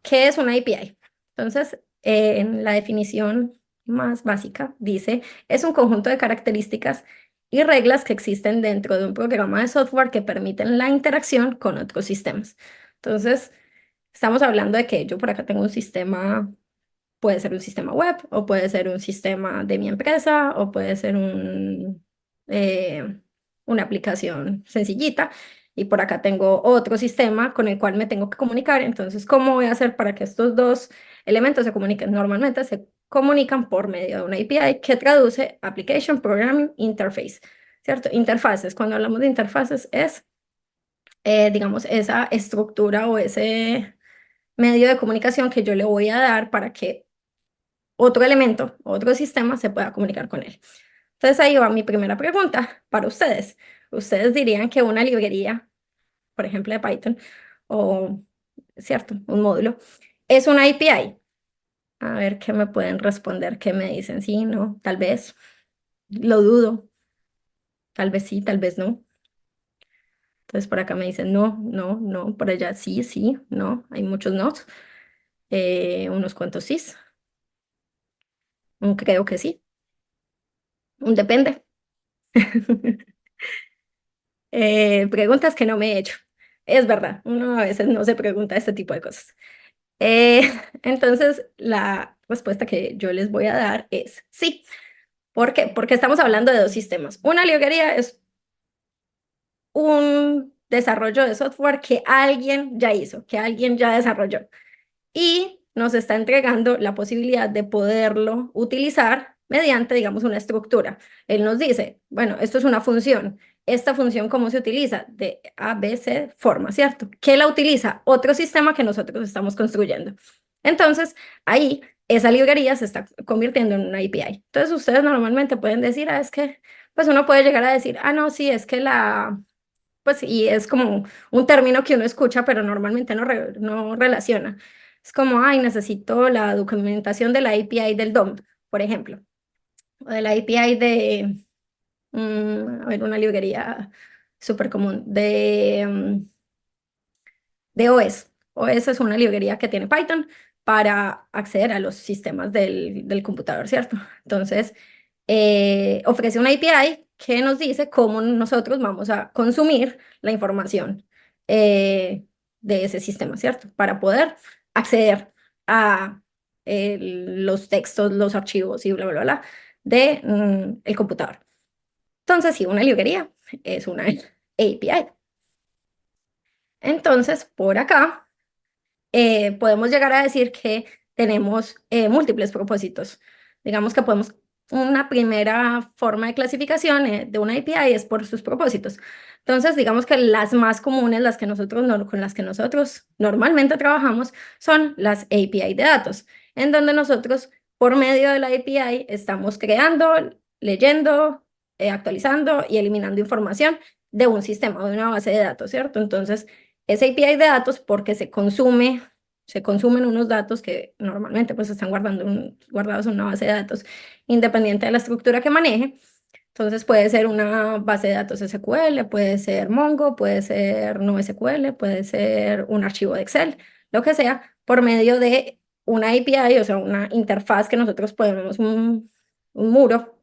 ¿qué es una API? Entonces, en la definición más básica dice, es un conjunto de características y reglas que existen dentro de un programa de software que permiten la interacción con otros sistemas. Entonces, estamos hablando de que yo por acá tengo un sistema, puede ser un sistema web, o puede ser un sistema de mi empresa, o puede ser una aplicación sencillita, y por acá tengo otro sistema con el cual me tengo que comunicar. Entonces, ¿cómo voy a hacer para que estos dos elementos se comuniquen? Normalmente se comunican por medio de una API que traduce Application Programming Interface, ¿cierto? Interfaces, cuando hablamos de interfaces es, digamos, esa estructura o ese medio de comunicación que yo le voy a dar para que otro elemento, otro sistema se pueda comunicar con él. Entonces ahí va mi primera pregunta para ustedes. ¿Ustedes dirían que una librería, por ejemplo, de Python, o, cierto, un módulo, es una API? A ver qué me pueden responder, qué me dicen, sí, no, tal vez, lo dudo, tal vez sí, tal vez no. Entonces por acá me dicen no, no, no, por allá sí, sí, no, hay muchos no, unos cuantos sí, un creo que sí, un depende. Preguntas que no me he hecho. Es verdad, uno a veces no se pregunta este tipo de cosas. Eh, entonces, la respuesta que yo les voy a dar es sí. ¿Por qué? Porque estamos hablando de dos sistemas. Una librería es un desarrollo de software que alguien ya hizo, que alguien ya desarrolló, y nos está entregando la posibilidad de poderlo utilizar mediante, digamos, una estructura. Él nos dice, bueno, esto es una función. Esta función, ¿cómo se utiliza? De A, B, C forma, ¿cierto? ¿Qué la utiliza? Otro sistema que nosotros estamos construyendo. Entonces, ahí esa librería se está convirtiendo en una API. Entonces, ustedes normalmente pueden decir, es que, pues uno puede llegar a decir, no, sí, es que pues, y es como un término que uno escucha, pero normalmente no relaciona. Es como, ay, necesito la documentación de la API del DOM, por ejemplo, o de la API de, a ver, una librería súper común, de OS. OS es una librería que tiene Python para acceder a los sistemas del computador, ¿cierto? Entonces, ofrece una API que nos dice cómo nosotros vamos a consumir la información de ese sistema, ¿cierto? Para poder acceder a los textos, los archivos y bla, bla, bla de el computador. Entonces, sí, una librería es una API. Entonces, por acá podemos llegar a decir que tenemos múltiples propósitos. Digamos que podemos, una primera forma de clasificación de una API es por sus propósitos. Entonces, digamos que las más comunes, las que nosotros con las que nosotros normalmente trabajamos, son las API de datos, en donde nosotros, por medio de la API, estamos creando, leyendo, actualizando y eliminando información de un sistema, de una base de datos, ¿cierto? Entonces, esa API de datos porque se consumen unos datos que normalmente pues están guardados en una base de datos independiente de la estructura que maneje. Entonces puede ser una base de datos SQL, puede ser Mongo, puede ser NoSQL, puede ser un archivo de Excel, lo que sea, por medio de una API, o sea, una interfaz que nosotros ponemos un muro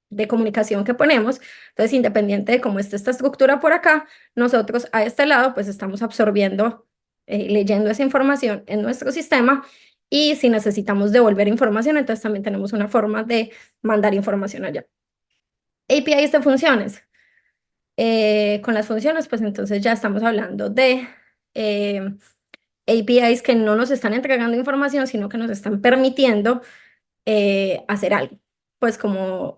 de comunicación que ponemos. Entonces, independiente de cómo esté esta estructura por acá, nosotros a este lado pues estamos absorbiendo, leyendo esa información en nuestro sistema, y si necesitamos devolver información, entonces también tenemos una forma de mandar información allá. APIs de funciones. Con las funciones, pues entonces ya estamos hablando de eh, APIs que no nos están entregando información, sino que nos están permitiendo hacer algo, pues como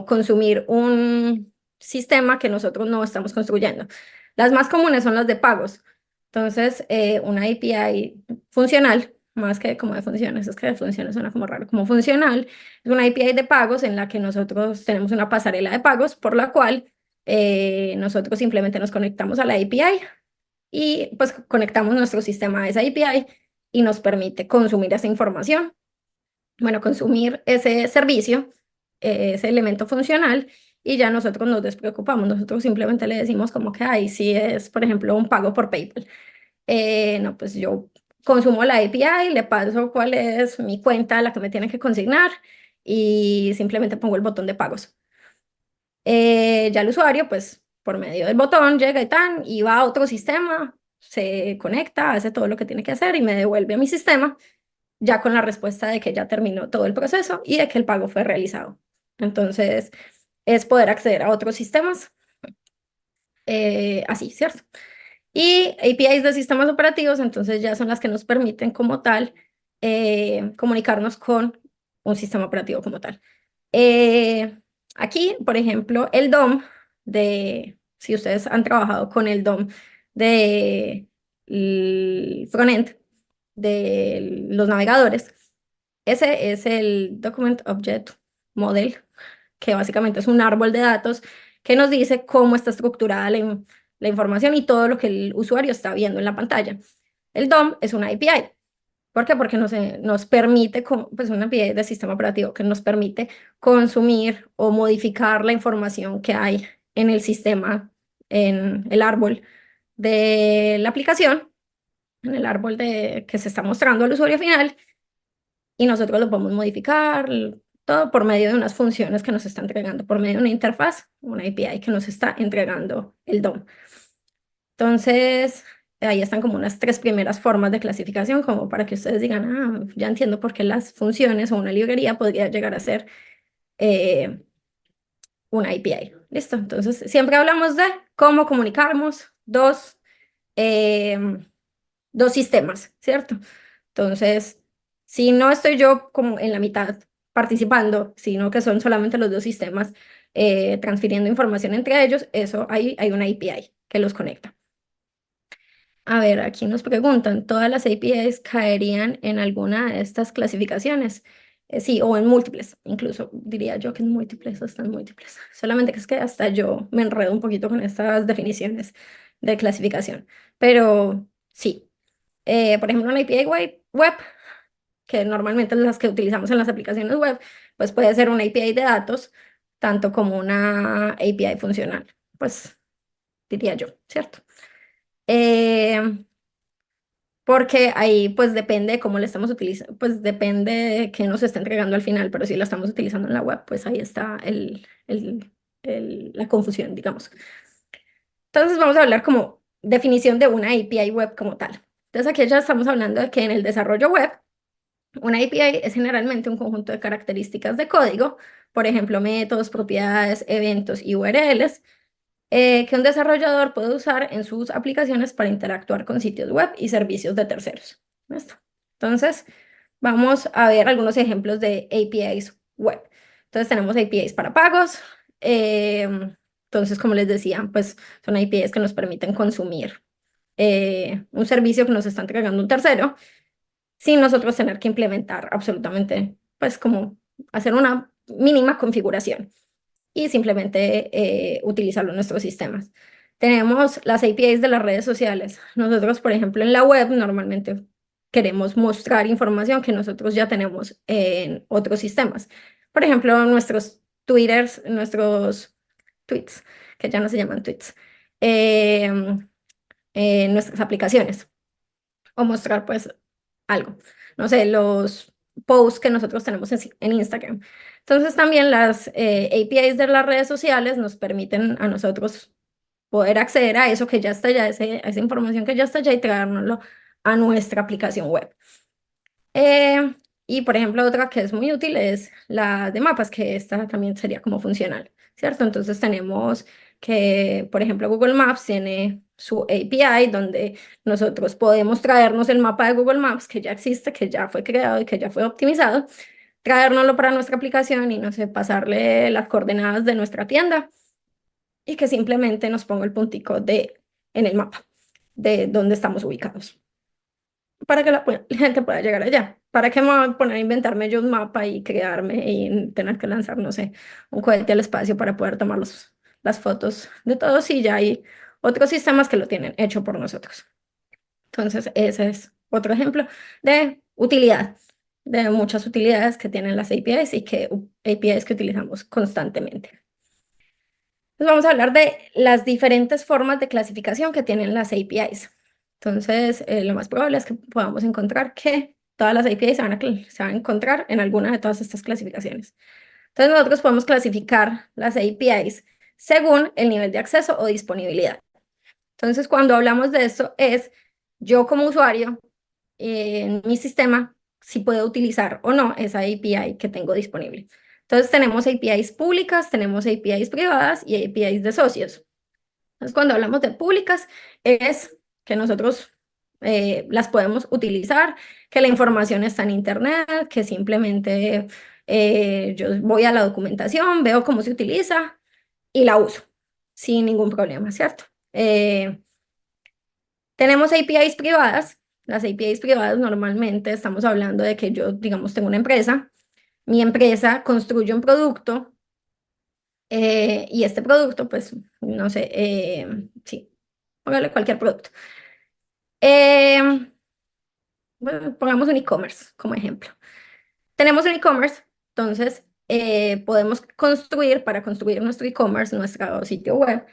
consumir un sistema que nosotros no estamos construyendo. Las más comunes son las de pagos. Entonces, una API funcional, más que como de funciones, es que de funciones suena como raro, como funcional, es una API de pagos en la que nosotros tenemos una pasarela de pagos por la cual nosotros simplemente nos conectamos a la API y pues conectamos nuestro sistema a esa API y nos permite consumir esa información, bueno, consumir ese servicio, ese elemento funcional, y ya nosotros nos despreocupamos. Nosotros simplemente le decimos como que, ay, si es, por ejemplo, un pago por PayPal. No, pues yo consumo la API, le paso cuál es mi cuenta a la que me tiene que consignar y simplemente pongo el botón de pagos. Ya el usuario, pues por medio del botón, llega y va a otro sistema, se conecta, hace todo lo que tiene que hacer y me devuelve a mi sistema ya con la respuesta de que ya terminó todo el proceso y de que el pago fue realizado. Entonces, es poder acceder a otros sistemas, así, ¿cierto? Y APIs de sistemas operativos, entonces ya son las que nos permiten como tal comunicarnos con un sistema operativo como tal. Aquí, por ejemplo, el DOM si ustedes han trabajado con el DOM de frontend de los navegadores, ese es el Document Object Model, que básicamente es un árbol de datos que nos dice cómo está estructurada la información y todo lo que el usuario está viendo en la pantalla. El DOM es una API. ¿Por qué? Porque nos permite, pues una API de sistema operativo que nos permite consumir o modificar la información que hay en el sistema, en el árbol de la aplicación, en el árbol que se está mostrando al usuario final, y nosotros lo podemos modificar, todo por medio de unas funciones que nos está entregando, por medio de una interfaz, una API que nos está entregando el DOM. Entonces, ahí están como unas tres primeras formas de clasificación, como para que ustedes digan, ah, ya entiendo por qué las funciones o una librería podría llegar a ser eh, una API. ¿Listo? Entonces, siempre hablamos de cómo comunicarnos eh, dos sistemas, ¿cierto? Entonces, si no estoy yo como en la mitad participando, sino que son solamente los dos sistemas transfiriendo información entre ellos, eso ahí hay una API que los conecta. A ver, aquí nos preguntan, ¿todas las APIs caerían en alguna de estas clasificaciones? Sí, o en múltiples, incluso diría yo que en múltiples o están múltiples. Solamente que es que hasta yo me enredo un poquito con estas definiciones de clasificación. Pero sí, por ejemplo, una API web, que normalmente las que utilizamos en las aplicaciones web, pues puede ser una API de datos, tanto como una API funcional, pues diría yo, ¿cierto? Eh, Porque ahí pues depende de cómo le estamos utilizando, pues depende de qué nos está entregando al final, pero si la estamos utilizando en la web, pues ahí está la confusión, digamos. Entonces vamos a hablar como definición de una API web como tal. Entonces aquí ya estamos hablando de que en el desarrollo web, una API es generalmente un conjunto de características de código, por ejemplo, métodos, propiedades, eventos y URLs, que un desarrollador puede usar en sus aplicaciones para interactuar con sitios web y servicios de terceros. ¿Listo? Entonces, vamos a ver algunos ejemplos de APIs web. Entonces, tenemos APIs para pagos. Entonces, como les decía, pues son APIs que nos permiten consumir un servicio que nos está entregando un tercero sin nosotros tener que implementar absolutamente, pues como hacer una mínima configuración y simplemente utilizarlo en nuestros sistemas. Tenemos las APIs de las redes sociales. Nosotros, por ejemplo, en la web normalmente queremos mostrar información que nosotros ya tenemos en otros sistemas. Por ejemplo, nuestros Twitters, nuestros tweets, que ya no se llaman tweets, nuestras aplicaciones o mostrar pues algo. No sé, los posts que nosotros tenemos en Instagram. Entonces también las APIs de las redes sociales nos permiten a nosotros poder acceder a eso que ya está allá, a esa información que ya está allá y traérnoslo a nuestra aplicación web. Y por ejemplo, otra que es muy útil es la de mapas, que esta también sería como funcional, ¿cierto? Entonces tenemos que, por ejemplo, Google Maps tiene su API donde nosotros podemos traernos el mapa de Google Maps que ya existe, que ya fue creado y que ya fue optimizado, traérnoslo para nuestra aplicación y no sé, pasarle las coordenadas de nuestra tienda y que simplemente nos ponga el puntico en el mapa de dónde estamos ubicados para que la gente pueda llegar allá. ¿Para qué me voy a poner a inventarme yo un mapa y crearme y tener que lanzar, no sé, un cohete al espacio para poder tomar las fotos de todo? Sí, ya hay otros sistemas que lo tienen hecho por nosotros. Entonces, ese es otro ejemplo de utilidad, de muchas utilidades que tienen las APIs y APIs que utilizamos constantemente. Entonces, vamos a hablar de las diferentes formas de clasificación que tienen las APIs. Entonces, lo más probable es que podamos encontrar que todas las APIs se van a encontrar en alguna de todas estas clasificaciones. Entonces, nosotros podemos clasificar las APIs según el nivel de acceso o disponibilidad. Entonces, cuando hablamos de esto, es yo como usuario en mi sistema, si puedo utilizar o no esa API que tengo disponible. Entonces, tenemos APIs públicas, tenemos APIs privadas y APIs de socios. Entonces, cuando hablamos de públicas, es que nosotros las podemos utilizar, que la información está en Internet, que simplemente yo voy a la documentación, veo cómo se utiliza y la uso sin ningún problema, ¿cierto? Tenemos APIs privadas. Las APIs privadas normalmente estamos hablando de que yo, digamos, tengo una empresa, mi empresa construye un producto y este producto, pues, no sé, sí, póngale cualquier producto. Bueno, pongamos un e-commerce como ejemplo. Tenemos un e-commerce, entonces podemos construir, para construir nuestro e-commerce, nuestro sitio web,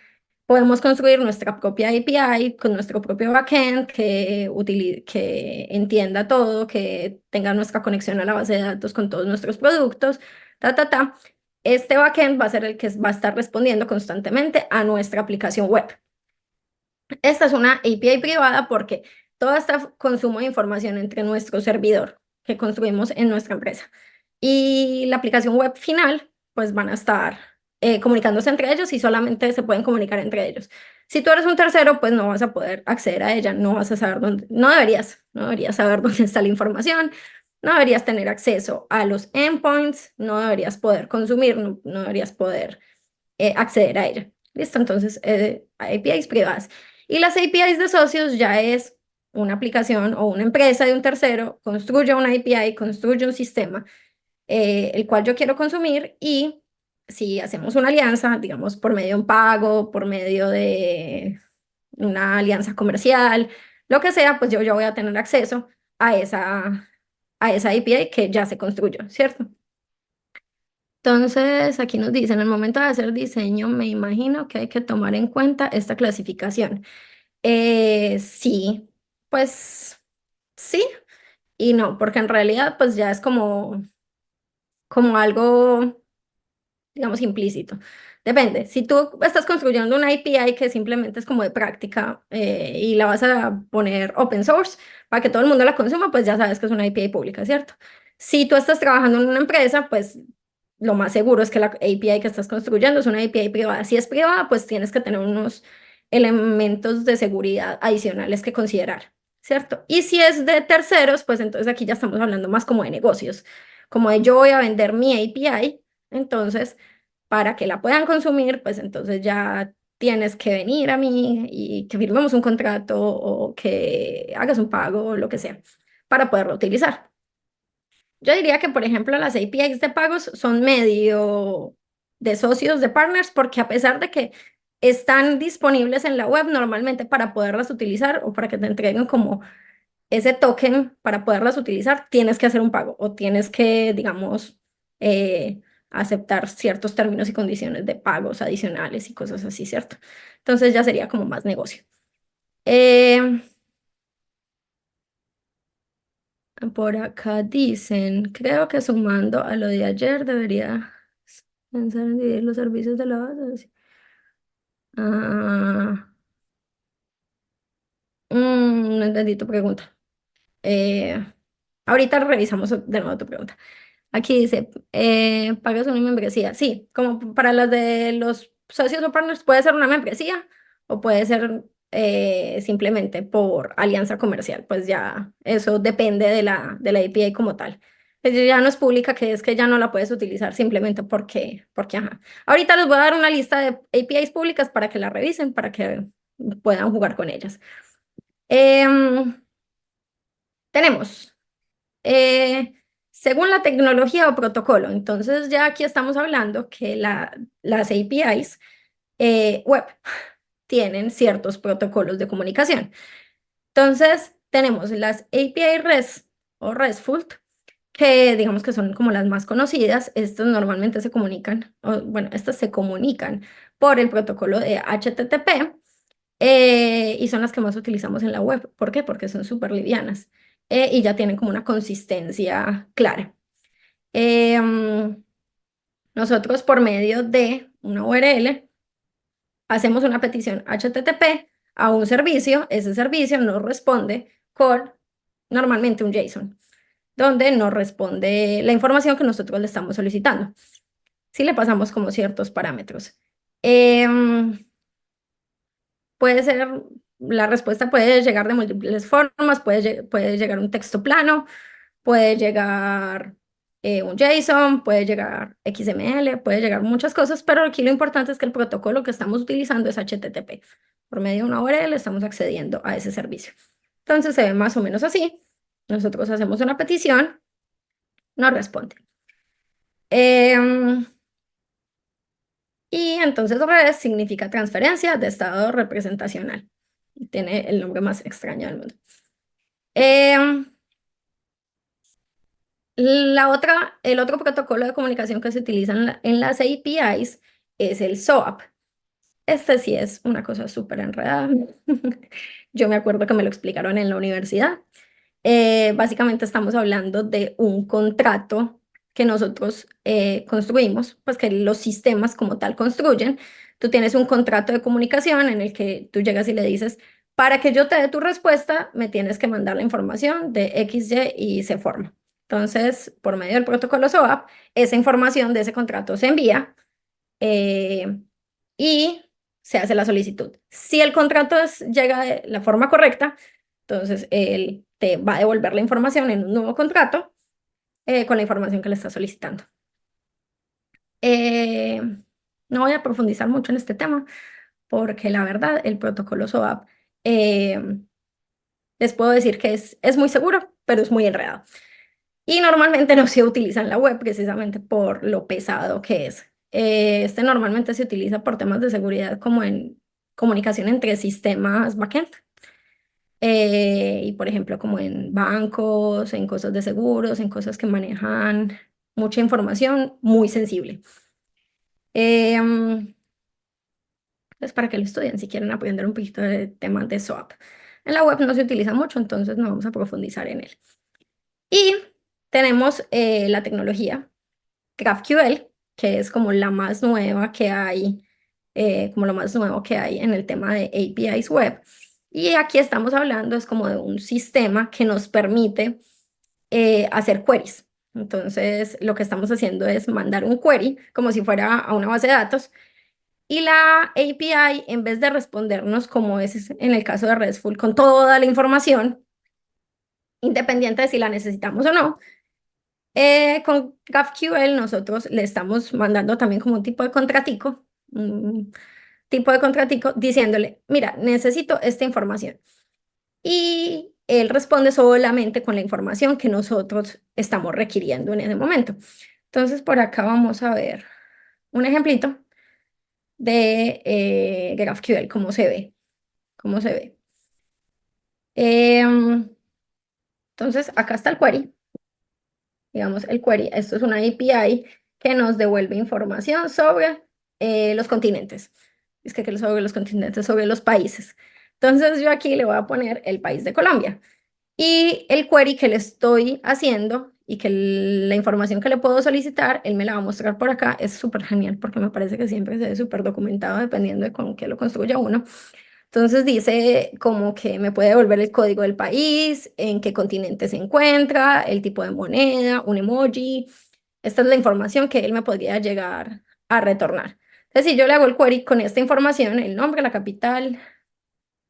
podemos construir nuestra propia API con nuestro propio backend que entienda todo, que tenga nuestra conexión a la base de datos con todos nuestros productos, ta, ta, ta. Este backend va a ser el que va a estar respondiendo constantemente a nuestra aplicación web. Esta es una API privada porque todo este consumo de información entre nuestro servidor que construimos en nuestra empresa y la aplicación web final, pues van a estar comunicándose entre ellos y solamente se pueden comunicar entre ellos. Si tú eres un tercero, pues no vas a poder acceder a ella, no vas a saber dónde, no deberías saber dónde está la información, no deberías tener acceso a los endpoints, no deberías poder consumir, no deberías poder acceder a ella. ¿Listo? Entonces, APIs privadas. Y las APIs de socios ya es una aplicación o una empresa de un tercero, construye una API, construye un sistema, el cual yo quiero consumir y si hacemos una alianza, digamos, por medio de un pago, por medio de una alianza comercial, lo que sea, pues yo voy a tener acceso a esa API que ya se construyó, ¿cierto? Entonces, aquí nos dice, en el momento de hacer diseño, me imagino que hay que tomar en cuenta esta clasificación. Sí, pues sí y no, porque en realidad pues ya es como algo, digamos, implícito. Depende, si tú estás construyendo una API que simplemente es como de práctica y la vas a poner open source para que todo el mundo la consuma, pues ya sabes que es una API pública, ¿cierto? Si tú estás trabajando en una empresa, pues lo más seguro es que la API que estás construyendo es una API privada. Si es privada, pues tienes que tener unos elementos de seguridad adicionales que considerar, ¿cierto? Y si es de terceros, pues entonces aquí ya estamos hablando más como de negocios, como de yo voy a vender mi API, entonces para que la puedan consumir, pues entonces ya tienes que venir a mí y que firmemos un contrato o que hagas un pago o lo que sea para poderlo utilizar. Yo diría que, por ejemplo, las APIs de pagos son medio de socios, de partners, porque a pesar de que están disponibles en la web, normalmente para poderlas utilizar o para que te entreguen como ese token para poderlas utilizar, tienes que hacer un pago o tienes que, digamos, aceptar ciertos términos y condiciones de pagos adicionales y cosas así, ¿cierto? Entonces ya sería como más negocio. Eh, por acá dicen, creo que sumando a lo de ayer debería pensar en dividir los servicios de la base. Así. Ah, no entendí tu pregunta. Eh, ahorita revisamos de nuevo tu pregunta. Aquí dice, pagas una membresía. Sí, como para las de los socios o partners puede ser una membresía o puede ser simplemente por alianza comercial. Pues ya eso depende de la API como tal. Pues ya no es pública, que es que ya no la puedes utilizar simplemente porque ajá. Ahorita les voy a dar una lista de APIs públicas para que la revisen, para que puedan jugar con ellas. Em, tenemos eh, según la tecnología o protocolo. Entonces ya aquí estamos hablando que las APIs web tienen ciertos protocolos de comunicación. Entonces tenemos las API REST o RESTful, que digamos que son como las más conocidas. Estas normalmente se comunican, o, bueno, estas se comunican por el protocolo de HTTP. y son las que más utilizamos en la web. ¿Por qué? Porque son súper livianas y ya tienen como una consistencia clara. Nosotros por medio de una URL hacemos una petición HTTP a un servicio, ese servicio nos responde con normalmente un JSON, donde nos responde la información que nosotros le estamos solicitando. Si le pasamos como ciertos parámetros. Puede ser, la respuesta puede llegar de múltiples formas, puede llegar un texto plano, puede llegar un JSON, puede llegar XML, puede llegar muchas cosas, pero aquí lo importante es que el protocolo que estamos utilizando es HTTP. Por medio de una URL estamos accediendo a ese servicio. Entonces se ve más o menos así. Nosotros hacemos una petición, nos responde. Y entonces red significa transferencia de estado representacional. Tiene el nombre más extraño del mundo. El otro protocolo de comunicación que se utiliza en las APIs es el SOAP. Este sí es una cosa súper enredada. Yo me acuerdo que me lo explicaron en la universidad. Básicamente estamos hablando de un contrato que nosotros construimos, pues que los sistemas como tal construyen. Tú tienes un contrato de comunicación en el que tú llegas y le dices, para que yo te dé tu respuesta, me tienes que mandar la información de X, Y y Z forma. Entonces, por medio del protocolo SOAP, esa información de ese contrato se envía y se hace la solicitud. Si el contrato llega de la forma correcta, entonces él te va a devolver la información en un nuevo contrato con la información que le está solicitando. Eh, no voy a profundizar mucho en este tema porque la verdad el protocolo SOAP les puedo decir que es muy seguro, pero es muy enredado. Y normalmente no se utiliza en la web precisamente por lo pesado que es. Este normalmente se utiliza por temas de seguridad como en comunicación entre sistemas backend. Y por ejemplo como en bancos, en cosas de seguros, en cosas que manejan mucha información muy sensible. Es para que lo estudien si quieren aprender un poquito de temas de SOAP. En la web no se utiliza mucho, entonces no vamos a profundizar en él. Y tenemos la tecnología GraphQL, que es como la más nueva que hay, como lo más nuevo que hay en el tema de APIs web. Y aquí estamos hablando, es como de un sistema que nos permite hacer queries. Entonces, lo que estamos haciendo es mandar un query como si fuera a una base de datos. Y la API, en vez de respondernos como es en el caso de RESTful, con toda la información, independiente de si la necesitamos o no, con GraphQL nosotros le estamos mandando también como un tipo de contratico diciéndole, mira, necesito esta información. Y él responde solamente con la información que nosotros estamos requiriendo en ese momento. Entonces, por acá vamos a ver un ejemplito de GraphQL, cómo se ve, cómo se ve. Entonces, acá está el query. Digamos, el query, esto es una API que nos devuelve información sobre los continentes. Es que sobre los continentes, sobre los países. Entonces yo aquí le voy a poner el país de Colombia. Y el query que le estoy haciendo y que la información que le puedo solicitar, él me la va a mostrar por acá. Es súper genial porque me parece que siempre se ve súper documentado dependiendo de con qué lo construya uno. Entonces dice como que me puede devolver el código del país, en qué continente se encuentra, el tipo de moneda, un emoji. Esta es la información que él me podría llegar a retornar. Entonces, si yo le hago el query con esta información, el nombre, la capital,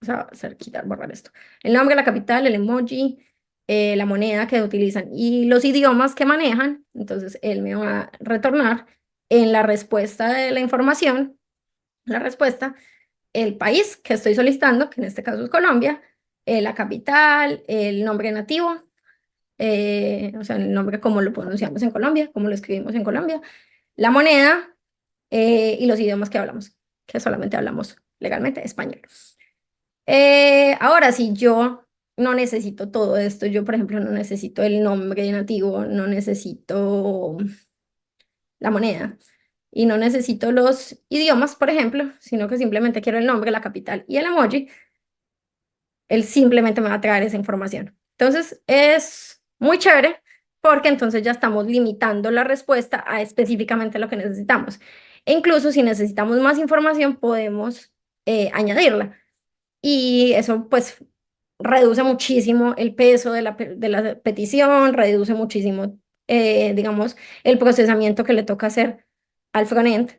o sea, quitar, borrar esto. El nombre, la capital, el emoji, la moneda que utilizan y los idiomas que manejan, entonces él me va a retornar en la respuesta de la información, la respuesta el país que estoy solicitando, que en este caso es Colombia, la capital, el nombre nativo, o sea, el nombre como lo pronunciamos en Colombia, como lo escribimos en Colombia, la moneda y los idiomas que hablamos, que solamente hablamos legalmente español. Ahora, si yo no necesito todo esto, yo por ejemplo no necesito el nombre nativo, no necesito la moneda. y no necesito los idiomas, por ejemplo, sino que simplemente quiero el nombre, la capital y el emoji, él simplemente me va a traer esa información. Entonces es muy chévere porque entonces ya estamos limitando la respuesta a específicamente lo que necesitamos. E incluso si necesitamos más información, podemos añadirla. Y eso pues reduce muchísimo el peso de la petición, reduce muchísimo, digamos, el procesamiento que le toca hacer al frontend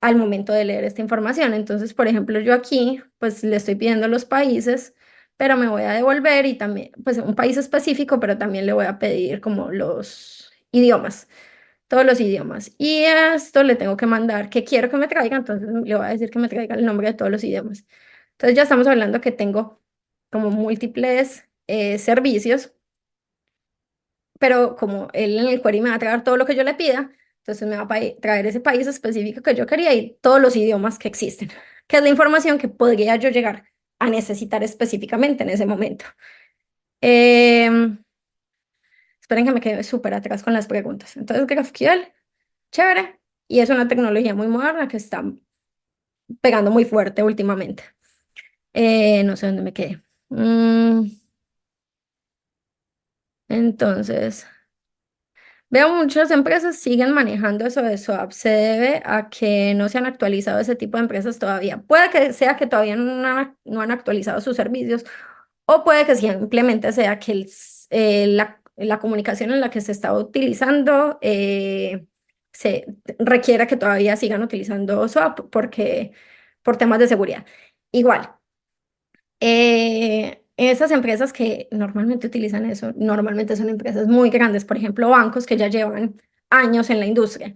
al momento de leer esta información. Entonces, por ejemplo, yo aquí pues le estoy pidiendo los países, pero me voy a devolver y también, pues un país específico, pero también le voy a pedir como los idiomas, todos los idiomas. Y a esto le tengo que mandar que quiero que me traiga, entonces le voy a decir que me traiga el nombre de todos los idiomas. Entonces ya estamos hablando que tengo como múltiples servicios, pero como él en el query me va a traer todo lo que yo le pida, entonces me va a traer ese país específico que yo quería y todos los idiomas que existen, que es la información que podría yo llegar a necesitar específicamente en ese momento. Em, Esperen que me quede súper atrás con las preguntas. Entonces, GraphQL, chévere, y es una tecnología muy moderna que está pegando muy fuerte últimamente. No sé dónde me quedé. Entonces, veo muchas empresas siguen manejando eso de swap. Se debe a que no se han actualizado ese tipo de empresas todavía. Puede que sea que todavía no han actualizado sus servicios o puede que simplemente sea que la comunicación en la que se está utilizando se requiera que todavía sigan utilizando swap porque por temas de seguridad. Igual. Esas empresas que normalmente utilizan eso, normalmente son empresas muy grandes, por ejemplo, bancos que ya llevan años en la industria.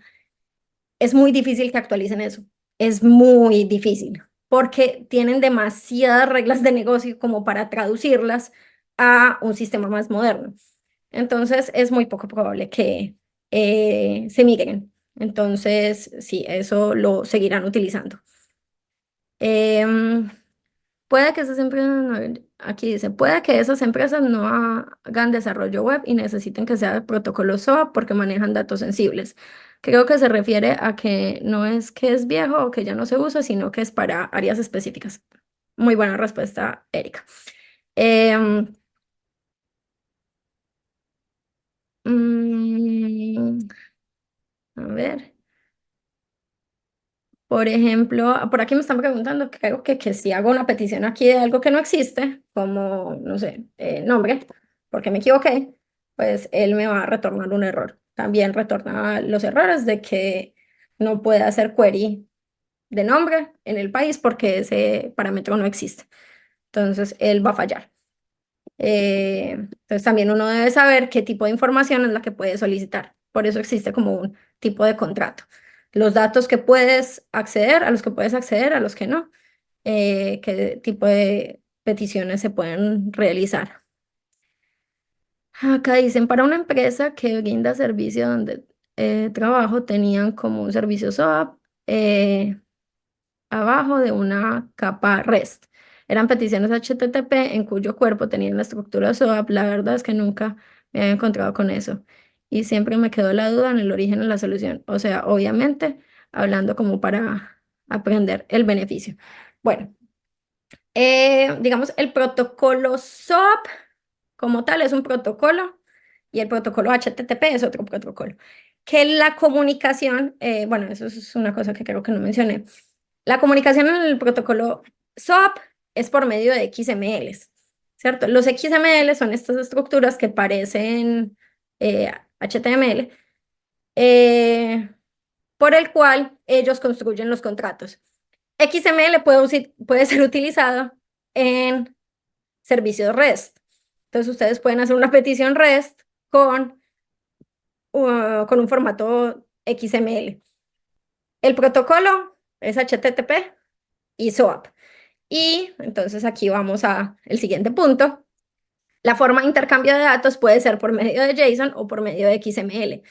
Es muy difícil que actualicen eso. Es muy difícil porque tienen demasiadas reglas de negocio como para traducirlas a un sistema más moderno. Entonces, es muy poco probable que se migren. Entonces, sí, eso lo seguirán utilizando. Em, Puede que esas empresas, aquí dice, puede que esas empresas no hagan desarrollo web y necesiten que sea de protocolo SOAP porque manejan datos sensibles. Creo que se refiere a que no es que es viejo o que ya no se usa, sino que es para áreas específicas. Muy buena respuesta, Erika. Em, mm, a ver. Por ejemplo, por aquí me están preguntando, creo que si hago una petición aquí de algo que no existe, como, no sé, nombre, porque me equivoqué, pues él me va a retornar un error. También retorna los errores de que no puede hacer query de nombre en el país porque ese parámetro no existe. Entonces, él va a fallar. Entonces, también uno debe saber qué tipo de información es la que puede solicitar. Por eso existe como un tipo de contrato. Los datos que puedes acceder, a los que puedes acceder, a los que no, qué tipo de peticiones se pueden realizar. Acá dicen, para una empresa que brinda servicio donde trabajo, tenían como un servicio SOAP abajo de una capa REST. Eran peticiones HTTP en cuyo cuerpo tenían la estructura SOAP. La verdad es que nunca me había encontrado con eso. Y siempre me quedó la duda en el origen de la solución. O sea, obviamente, hablando como para aprender el beneficio. Bueno, digamos, el protocolo SOAP como tal es un protocolo y el protocolo HTTP es otro protocolo. Que la comunicación, bueno, eso es una cosa que creo que no mencioné. La comunicación en el protocolo SOAP es por medio de XMLs, ¿cierto? Los XML son estas estructuras que parecen HTML, eh, por el cual ellos construyen los contratos. XML puede ser utilizado en servicios REST. Entonces ustedes pueden hacer una petición REST con un formato XML. El protocolo es HTTP y SOAP. Y entonces aquí vamos a el siguiente punto. La forma de intercambio de datos puede ser por medio de JSON o por medio de XML.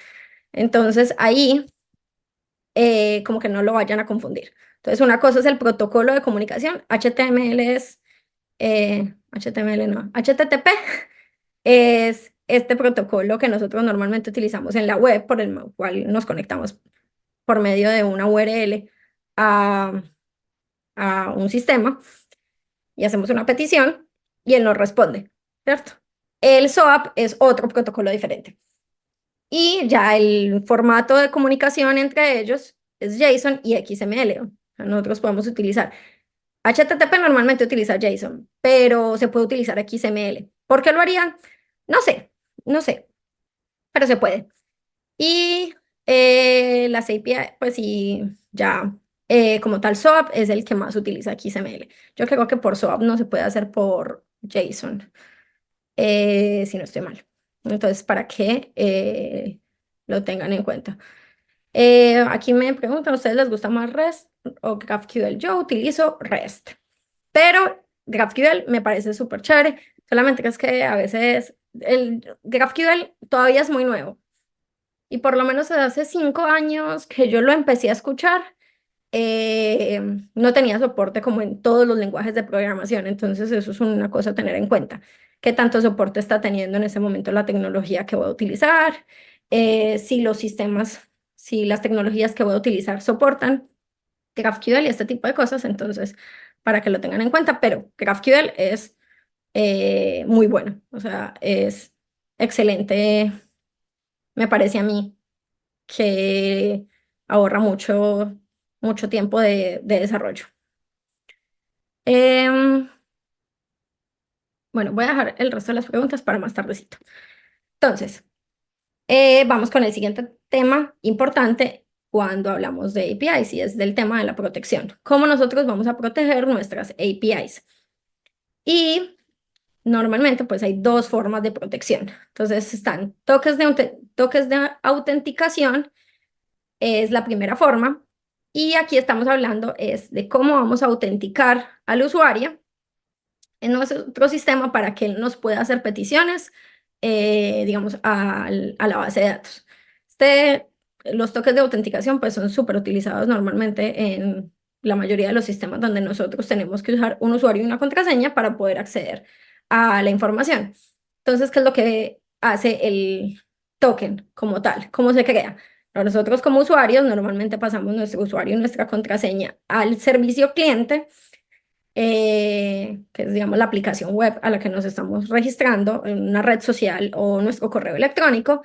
Entonces ahí como que no lo vayan a confundir. Entonces una cosa es el protocolo de comunicación. HTML es, HTML no, HTTP es este protocolo que nosotros normalmente utilizamos en la web por el cual nos conectamos por medio de una URL a, a un sistema y hacemos una petición y él nos responde, ¿cierto? El SOAP es otro protocolo diferente. Y ya el formato de comunicación entre ellos es JSON y XML. O sea, nosotros podemos utilizar HTTP, normalmente utiliza JSON, pero se puede utilizar XML. ¿Por qué lo harían? No sé, no sé, pero se puede. Y las API, pues sí, ya como tal SOAP es el que más utiliza XML. Yo creo que por SOAP no se puede hacer por JSON, si no estoy mal. Entonces, para que lo tengan en cuenta. Aquí me preguntan, ¿a ustedes les gusta más REST o GraphQL? Yo utilizo REST, pero GraphQL me parece súper chévere, solamente que es que a veces el GraphQL todavía es muy nuevo y por lo menos desde hace 5 años que yo lo empecé a escuchar, no tenía soporte como en todos los lenguajes de programación, entonces eso es una cosa a tener en cuenta. ¿Qué tanto soporte está teniendo en ese momento la tecnología que voy a utilizar? Si los sistemas, si las tecnologías que voy a utilizar soportan GraphQL y este tipo de cosas, entonces para que lo tengan en cuenta, pero GraphQL es muy bueno, o sea, es excelente, me parece a mí que ahorra mucho tiempo de desarrollo. Em, bueno, voy a dejar el resto de las preguntas para más tardecito. Entonces, vamos con el siguiente tema importante cuando hablamos de APIs y es del tema de la protección. ¿Cómo nosotros vamos a proteger nuestras APIs? Y normalmente pues hay dos formas de protección. Entonces están toques de autenticación, es la primera forma. Y aquí estamos hablando es de cómo vamos a autenticar al usuario en nuestro sistema para que él nos pueda hacer peticiones, digamos, a la base de datos. Los toques de autenticación pues son súper utilizados normalmente en la mayoría de los sistemas donde nosotros tenemos que usar un usuario y una contraseña para poder acceder a la información. Entonces, ¿qué es lo que hace el token como tal? ¿Cómo se crea? Nosotros como usuarios normalmente pasamos nuestro usuario y nuestra contraseña al servicio cliente, que es, digamos, la aplicación web a la que nos estamos registrando en una red social o nuestro correo electrónico.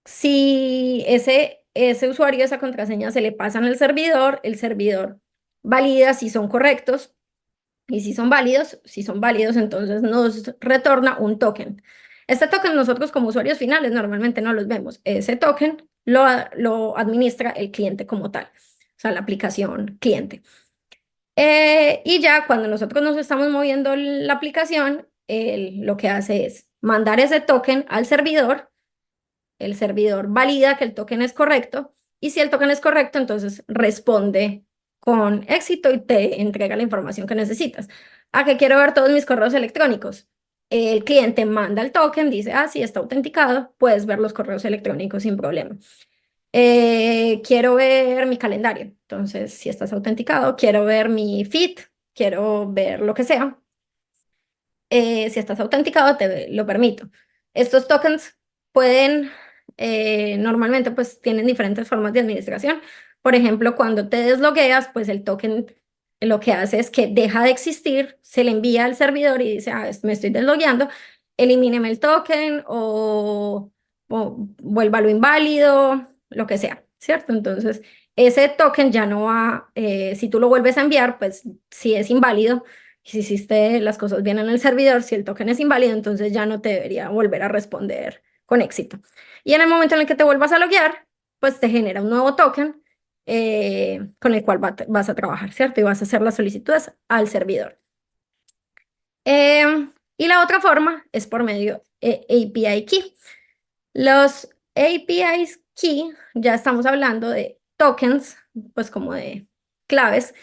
Si ese usuario, esa contraseña se le pasan al servidor, el servidor valida si son correctos y si son válidos, entonces nos retorna un token. Este token nosotros como usuarios finales normalmente no los vemos. Ese token lo administra el cliente como tal, o sea, la aplicación cliente. Y ya cuando nosotros nos estamos moviendo la aplicación, lo que hace es mandar ese token al servidor, el servidor valida que el token es correcto, y si el token es correcto, entonces responde con éxito y te entrega la información que necesitas. ¿A qué quiero ver todos mis correos electrónicos? El cliente manda el token, dice, ah, sí, está autenticado, puedes ver los correos electrónicos sin problema. Quiero ver mi calendario. Entonces, si estás autenticado, quiero ver mi feed, quiero ver lo que sea. Si estás autenticado, te lo permito. Estos tokens pueden, normalmente, pues tienen diferentes formas de administración. Por ejemplo, cuando te deslogueas, pues el token lo que hace es que deja de existir, se le envía al servidor y dice, ah, me estoy deslogueando, elimíneme el token o vuélvalo inválido, lo que sea, ¿cierto? Entonces, ese token ya no va, si tú lo vuelves a enviar, pues si es inválido, y si hiciste las cosas bien en el servidor, si el token es inválido, entonces ya no te debería volver a responder con éxito. Y en el momento en el que te vuelvas a loguear, pues te genera un nuevo token con el cual vas a trabajar, ¿cierto? Y vas a hacer las solicitudes al servidor. Y la otra forma es por medio API Key. Los APIs Key, ya estamos hablando de tokens, pues como de claves,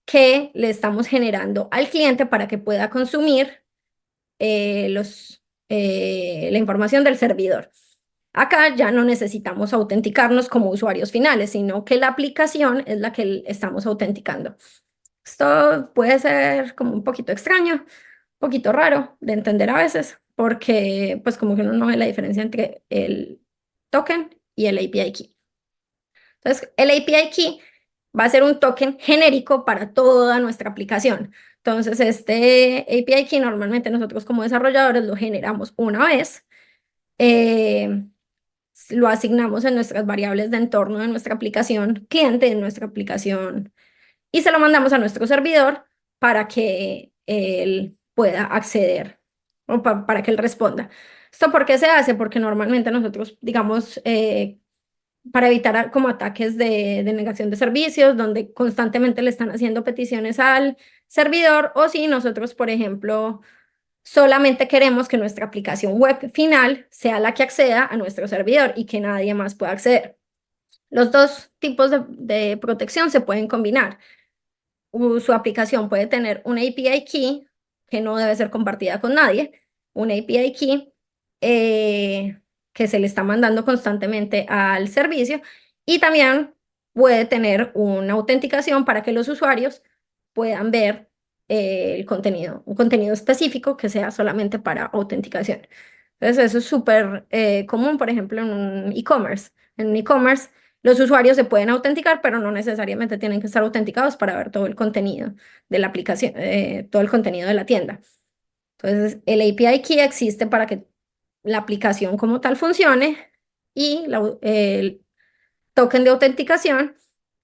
que le estamos generando al cliente para que pueda consumir la información del servidor. Acá ya no necesitamos autenticarnos como usuarios finales, sino que la aplicación es la que estamos autenticando. Esto puede ser como un poquito extraño, un poquito raro de entender a veces, porque pues como que uno no ve la diferencia entre el token y el API key. Entonces, el API Key va a ser un token genérico para toda nuestra aplicación. Entonces, este API Key normalmente nosotros como desarrolladores lo generamos una vez, eh, lo asignamos en nuestras variables de entorno de nuestra aplicación cliente, de nuestra aplicación, y se lo mandamos a nuestro servidor para que él pueda acceder o para que él responda. ¿Esto por qué se hace? Porque normalmente nosotros, digamos, para evitar como ataques de denegación de servicios, donde constantemente le están haciendo peticiones al servidor, o si nosotros, por ejemplo, solamente queremos que nuestra aplicación web final sea la que acceda a nuestro servidor y que nadie más pueda acceder. Los dos tipos de protección se pueden combinar. Su aplicación puede tener una API key que no debe ser compartida con nadie, una API key que se le está mandando constantemente al servicio, y también puede tener una autenticación para que los usuarios puedan ver el contenido, un contenido específico que sea solamente para autenticación. Entonces eso es súper común, por ejemplo, en un e-commerce. En un e-commerce los usuarios se pueden autenticar, pero no necesariamente tienen que estar autenticados para ver todo el contenido de la aplicación, todo el contenido de la tienda. Entonces, el API Key existe para que la aplicación como tal funcione, y el token de autenticación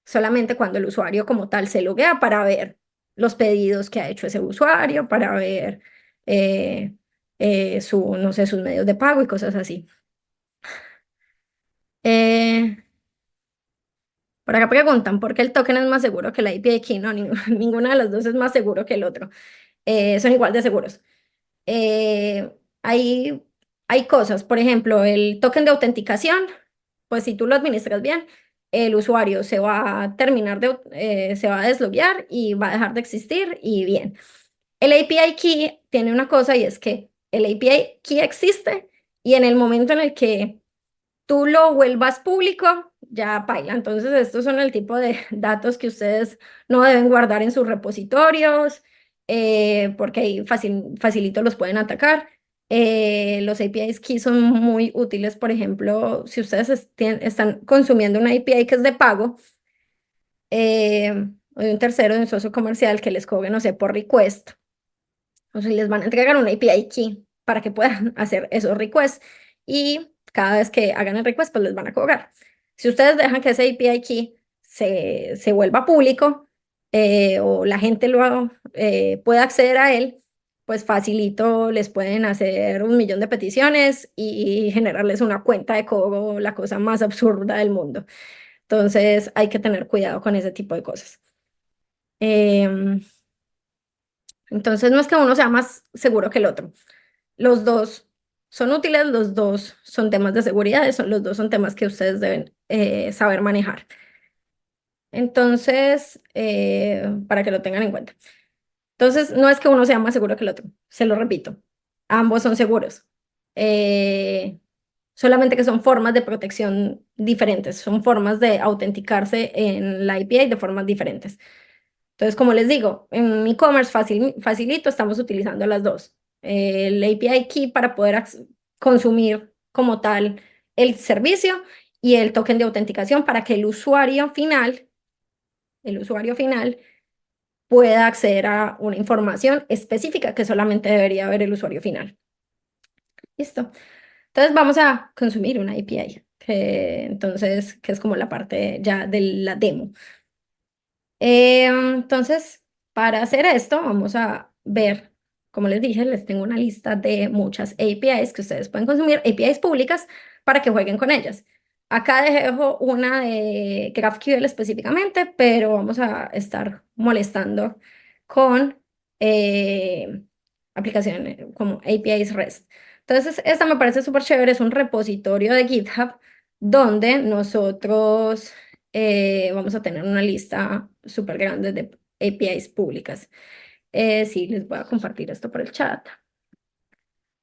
solamente cuando el usuario como tal se loguea para ver los pedidos que ha hecho ese usuario, para ver eh, no sé, sus medios de pago y cosas así. Eh, Por acá preguntan, ¿por qué el token es más seguro que la API key? No, ninguno de los dos es más seguro que el otro. Son igual de seguros. Eh, hay, hay cosas, por ejemplo, el token de autenticación, pues si tú lo administras bien, el usuario se va a terminar se va a desloguear y va a dejar de existir y bien. El API key tiene una cosa, y es que el API key existe, y en el momento en el que tú lo vuelvas público, ya paila. Entonces, estos son el tipo de datos que ustedes no deben guardar en sus repositorios, porque ahí facilito los pueden atacar. Los APIs key son muy útiles, por ejemplo, si ustedes están consumiendo una API que es de pago, o de un tercero, de un socio comercial que les cobre, no sé, por request, o sea, les van a entregar una API key para que puedan hacer esos requests, y cada vez que hagan el request, pues les van a cobrar. Si ustedes dejan que ese API key se vuelva público, o la gente pueda acceder a él, pues facilito les pueden hacer 1 millón de peticiones y generarles una cuenta de cobro, la cosa más absurda del mundo. Entonces hay que tener cuidado con ese tipo de cosas. Em, entonces no es que uno sea más seguro que el otro. Los dos son útiles, los dos son temas de seguridad, los dos son temas que ustedes deben saber manejar. Entonces, para que lo tengan en cuenta. Entonces, no es que uno sea más seguro que el otro, se lo repito, ambos son seguros. Eh, Solamente que son formas de protección diferentes, son formas de autenticarse en la API de formas diferentes. Entonces, como les digo, en e-commerce facilito, estamos utilizando las dos. El API Key para poder consumir como tal el servicio, y el token de autenticación para que el usuario final pueda acceder a una información específica que solamente debería ver el usuario final. Listo. Entonces vamos a consumir una API, que es como la parte ya de la demo. Entonces, para hacer esto, vamos a ver, como les dije, les tengo una lista de muchas APIs que ustedes pueden consumir, APIs públicas, para que jueguen con ellas. Acá dejo una de GraphQL específicamente, pero vamos a estar molestando con aplicaciones como APIs REST. Entonces, esta me parece súper chévere, es un repositorio de GitHub donde nosotros vamos a tener una lista súper grande de APIs públicas. Sí, les voy a compartir esto por el chat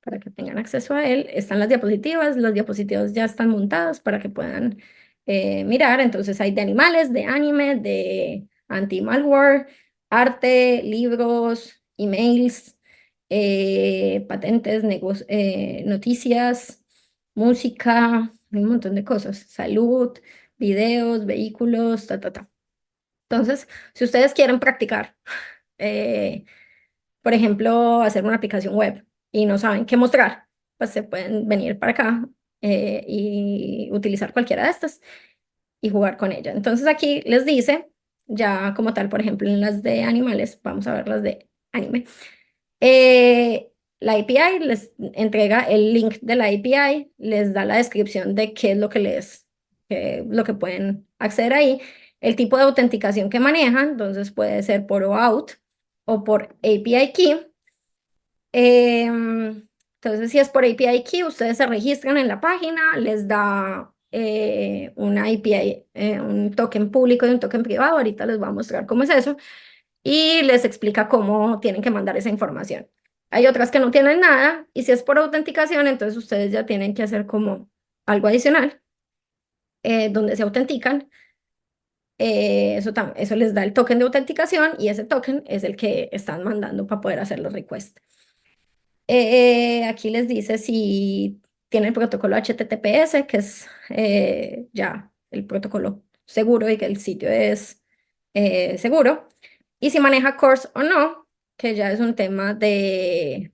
para que tengan acceso a él. Están las diapositivas ya están montadas para que puedan mirar. Entonces hay de animales, de anime, de anti-malware, arte, libros, emails, patentes, noticias, música, un montón de cosas, salud, videos, vehículos, ta, ta, ta. Entonces, si ustedes quieren practicar, eh, por ejemplo, hacer una aplicación web y no saben qué mostrar, pues se pueden venir para acá y utilizar cualquiera de estas y jugar con ella. Entonces aquí les dice, ya como tal, por ejemplo, en las de animales, vamos a ver las de anime. La API les entrega el link de la API, les da la descripción de qué es lo que lo que pueden acceder ahí, el tipo de autenticación que manejan, entonces puede ser por OAuth o por API Key. Entonces, si es por API Key, ustedes se registran en la página, les da una API, un token público y un token privado. Ahorita les voy a mostrar cómo es eso y les explica cómo tienen que mandar esa información. Hay otras que no tienen nada y si es por autenticación, entonces ustedes ya tienen que hacer como algo adicional donde se autentican. Eso les da el token de autenticación y ese token es el que están mandando para poder hacer los requests. Aquí les dice si tiene el protocolo HTTPS, que es ya el protocolo seguro y que el sitio es seguro. Y si maneja CORS o no, que ya es un tema de...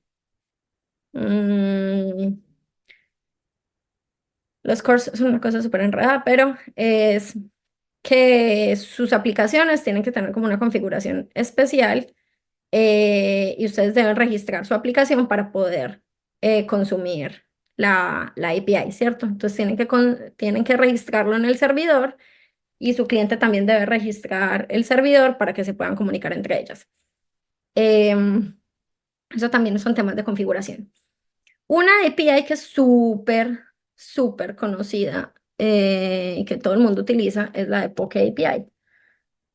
mm, los CORS son una cosa súper enredada, pero es que sus aplicaciones tienen que tener como una configuración especial y ustedes deben registrar su aplicación para poder consumir la API, ¿cierto? Entonces tienen que registrarlo en el servidor y su cliente también debe registrar el servidor para que se puedan comunicar entre ellas. Em, Eso también son temas de configuración. Una API que es súper, súper conocida y que todo el mundo utiliza es la de Poke API.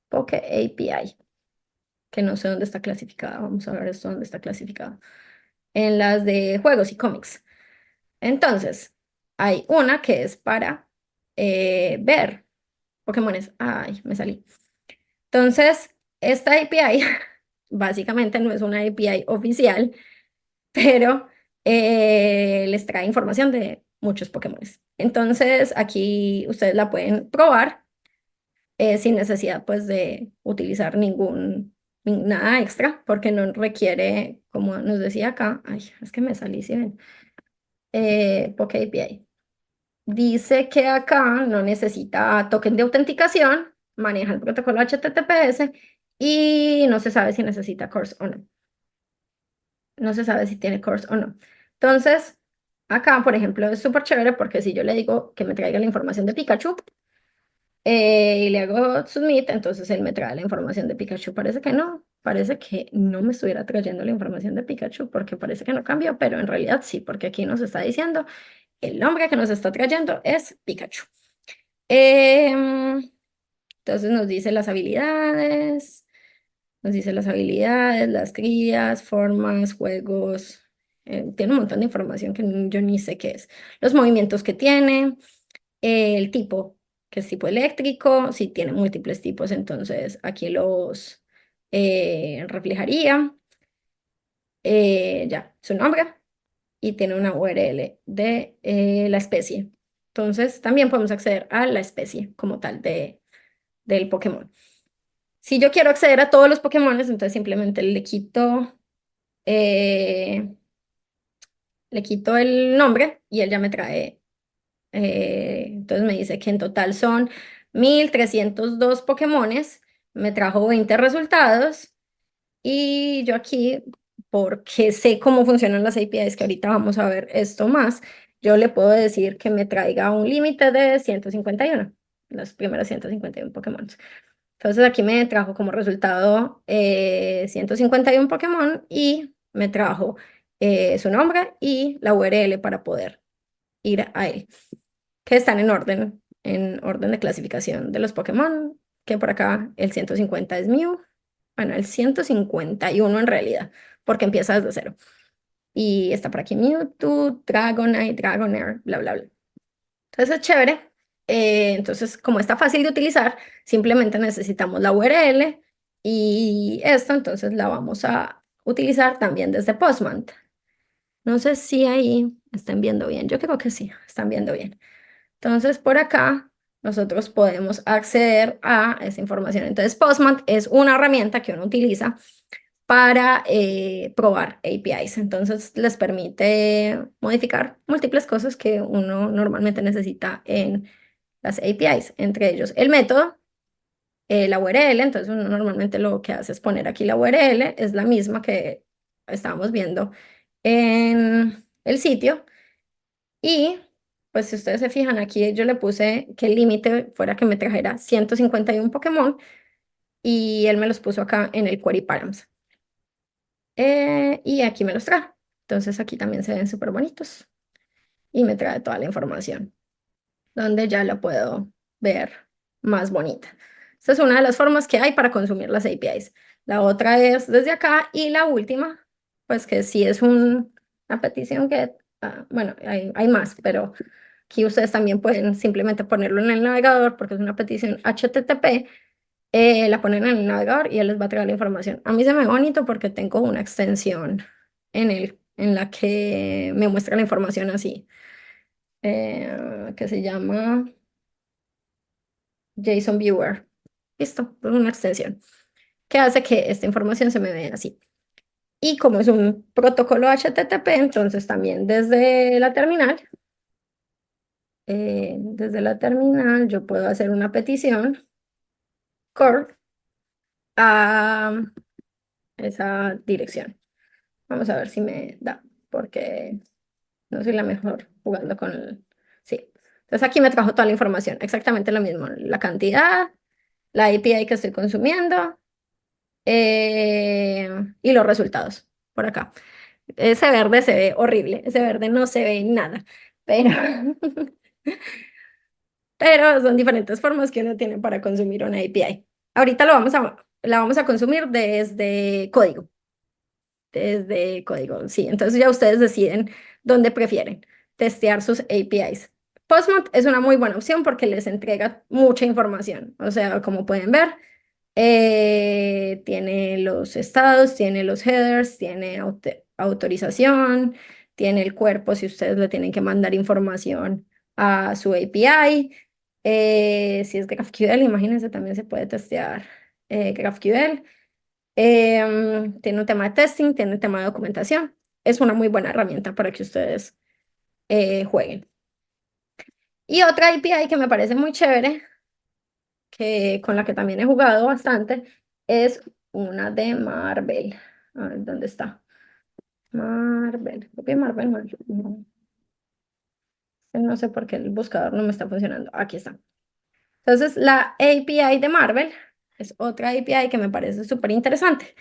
Poke API, que no sé dónde está clasificada. Vamos a ver esto dónde está clasificada. En las de juegos y cómics. Entonces, hay una que es para ver Pokémones. Ay, me salí. Entonces, esta API básicamente no es una API oficial, pero les trae información de muchos Pokémones. Entonces, aquí ustedes la pueden probar sin necesidad pues de utilizar nada extra, porque no requiere, como nos decía acá, ay, es que me salí, ¿sí ven? Poke API. Dice que acá no necesita token de autenticación, maneja el protocolo HTTPS y no se sabe si necesita CORS o no. No se sabe si tiene CORS o no. Entonces, acá, por ejemplo, es súper chévere porque si yo le digo que me traiga la información de Pikachu y le hago submit, entonces él me trae la información de Pikachu. Parece que no me estuviera trayendo la información de Pikachu porque parece que no cambió, pero en realidad sí, porque aquí nos está diciendo el nombre que nos está trayendo es Pikachu. Em, entonces nos dice las habilidades, las crías, formas, juegos. Tiene un montón de información que yo ni sé qué es. Los movimientos que tiene, el tipo, que es tipo eléctrico, si tiene múltiples tipos, entonces aquí los reflejaría. Ya, su nombre y tiene una URL de la especie. Entonces, también podemos acceder a la especie como tal del Pokémon. Si yo quiero acceder a todos los Pokémon, entonces simplemente eh, le quito el nombre y él ya me trae. Entonces me dice que en total son 1302 Pokémones, me trajo 20 resultados y yo aquí, porque sé cómo funcionan las APIs, que ahorita vamos a ver esto más, yo le puedo decir que me traiga un límite de 151, los primeros 151 Pokémon. Entonces aquí me trajo como resultado 151 Pokémon y me trajo su nombre y la URL para poder ir a él, que están en orden de clasificación de los Pokémon, que por acá el 150 es Mew, bueno, el 151 en realidad, porque empieza desde cero. Y está por aquí Mewtwo, Dragonite, Dragonair, bla, bla, bla. Entonces es chévere. Entonces, como está fácil de utilizar, simplemente necesitamos la URL y esto, entonces la vamos a utilizar también desde Postman. No sé si ahí están viendo bien. Yo creo que sí, están viendo bien. Entonces, por acá. nosotros podemos acceder a esa información. Entonces, Postman es una herramienta que uno utiliza para probar APIs. Entonces, les permite modificar múltiples cosas que uno normalmente necesita en las APIs, entre ellos el método, la URL. Entonces, uno normalmente lo que hace es poner aquí la URL, es la misma que estábamos viendo en el sitio. Y pues si ustedes se fijan aquí, yo le puse que el límite fuera que me trajera 151 Pokémon y él me los puso acá en el query params. Y aquí me los trae. Entonces aquí también se ven súper bonitos y me trae toda la información donde ya la puedo ver más bonita. Esta es una de las formas que hay para consumir las APIs. La otra es desde acá y la última, pues que sí es una petición que, bueno, hay más, pero aquí ustedes también pueden simplemente ponerlo en el navegador porque es una petición HTTP. La ponen en el navegador y él les va a traer la información. A mí se me ve bonito porque tengo una extensión en la que me muestra la información así, que se llama JSON Viewer. Listo, es una extensión que hace que esta información se me vea así. Y como es un protocolo HTTP, entonces también desde la terminal yo puedo hacer una petición core a esa dirección. Vamos a ver si me da, porque no soy la mejor jugando con el... Sí. Entonces aquí me trajo toda la información, exactamente lo mismo, la cantidad, la API que estoy consumiendo y los resultados por acá. Ese verde se ve horrible, ese verde no se ve nada, pero, pero son diferentes formas que uno tiene para consumir una API. Ahorita la vamos a consumir desde código, sí. Entonces ya ustedes deciden dónde prefieren testear sus APIs. Postman es una muy buena opción porque les entrega mucha información. O sea, como pueden ver, tiene los estados, tiene los headers, tiene autorización, tiene el cuerpo si ustedes le tienen que mandar información a su API. Si es GraphQL, imagínense, también se puede testear GraphQL. Tiene un tema de testing, tiene un tema de documentación. Es una muy buena herramienta para que ustedes jueguen. Y otra API que me parece muy chévere, con la que también he jugado bastante, es una de Marvel. A ver, ¿dónde está? Marvel. Copia Marvel. No, no sé por qué el buscador no me está funcionando. Aquí está. Entonces, la API de Marvel es otra API que me parece súper interesante.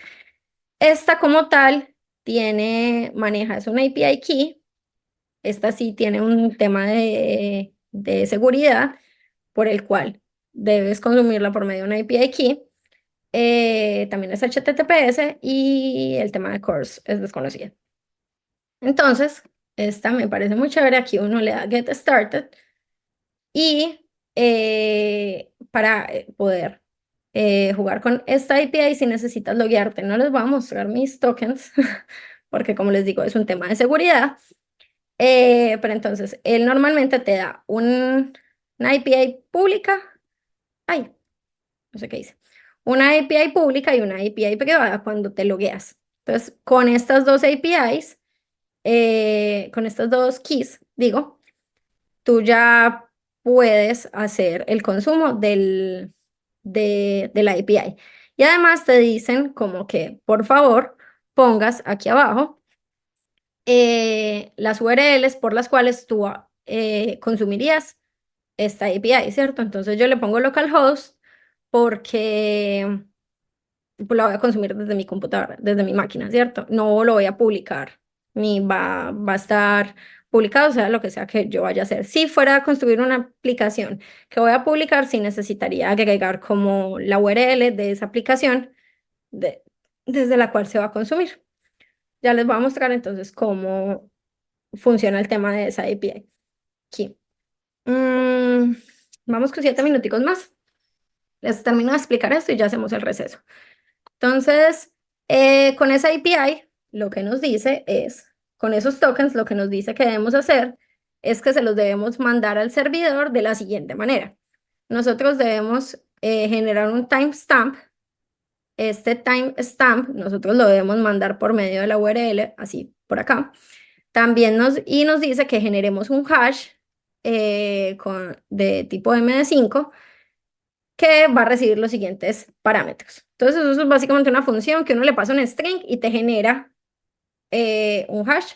Esta como tal maneja, es una API key. Esta sí tiene un tema de seguridad por el cual debes consumirla por medio de una API key. También es HTTPS y el tema de CORS es desconocido. Entonces, esta me parece muy chévere. Aquí uno le da Get Started y para poder jugar con esta API si necesitas loguearte. No les voy a mostrar mis tokens porque como les digo es un tema de seguridad. Pero entonces él normalmente te da una API pública. Ay, no sé qué dice. Una API pública y una API privada cuando te logueas. Entonces, con estas dos APIs, con estas dos keys, digo, tú ya puedes hacer el consumo de la API. Y además te dicen como que, por favor, pongas aquí abajo las URLs por las cuales tú consumirías esta API, ¿cierto? Entonces yo le pongo localhost porque pues, la voy a consumir desde mi computadora, desde mi máquina, ¿cierto? No lo voy a publicar, ni va a estar publicado, o sea, lo que sea que yo vaya a hacer. Si fuera a construir una aplicación que voy a publicar, sí necesitaría agregar como la URL de esa aplicación desde la cual se va a consumir. Ya les voy a mostrar entonces cómo funciona el tema de esa API. Aquí. Mm, Vamos con 7 minuticos más. Les termino de explicar esto y ya hacemos el receso. Entonces, con esa API, lo que nos dice es, con esos tokens, lo que nos dice que debemos hacer es que se los debemos mandar al servidor de la siguiente manera. nosotros debemos generar un timestamp. Este timestamp nosotros lo debemos mandar por medio de la URL, así por acá. También nos dice que generemos un hash de tipo MD5 que va a recibir los siguientes parámetros. Entonces, eso es básicamente una función que uno le pasa un string y te genera un hash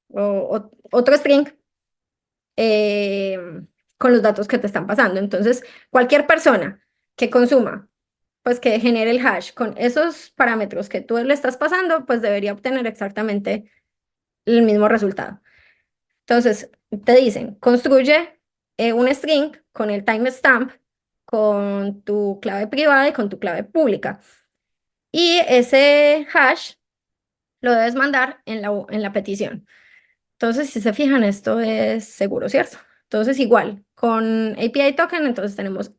o otro string eh, con los datos que te están pasando. Entonces, cualquier persona que consuma, pues que genere el hash con esos parámetros que tú le estás pasando, pues debería obtener exactamente el mismo resultado. Entonces, te dicen, construye un string con el timestamp, con tu clave privada y con tu clave pública. Y ese hash lo debes mandar en la petición. Entonces, si se fijan, esto es seguro, ¿cierto? Entonces, igual, con API token, entonces tenemos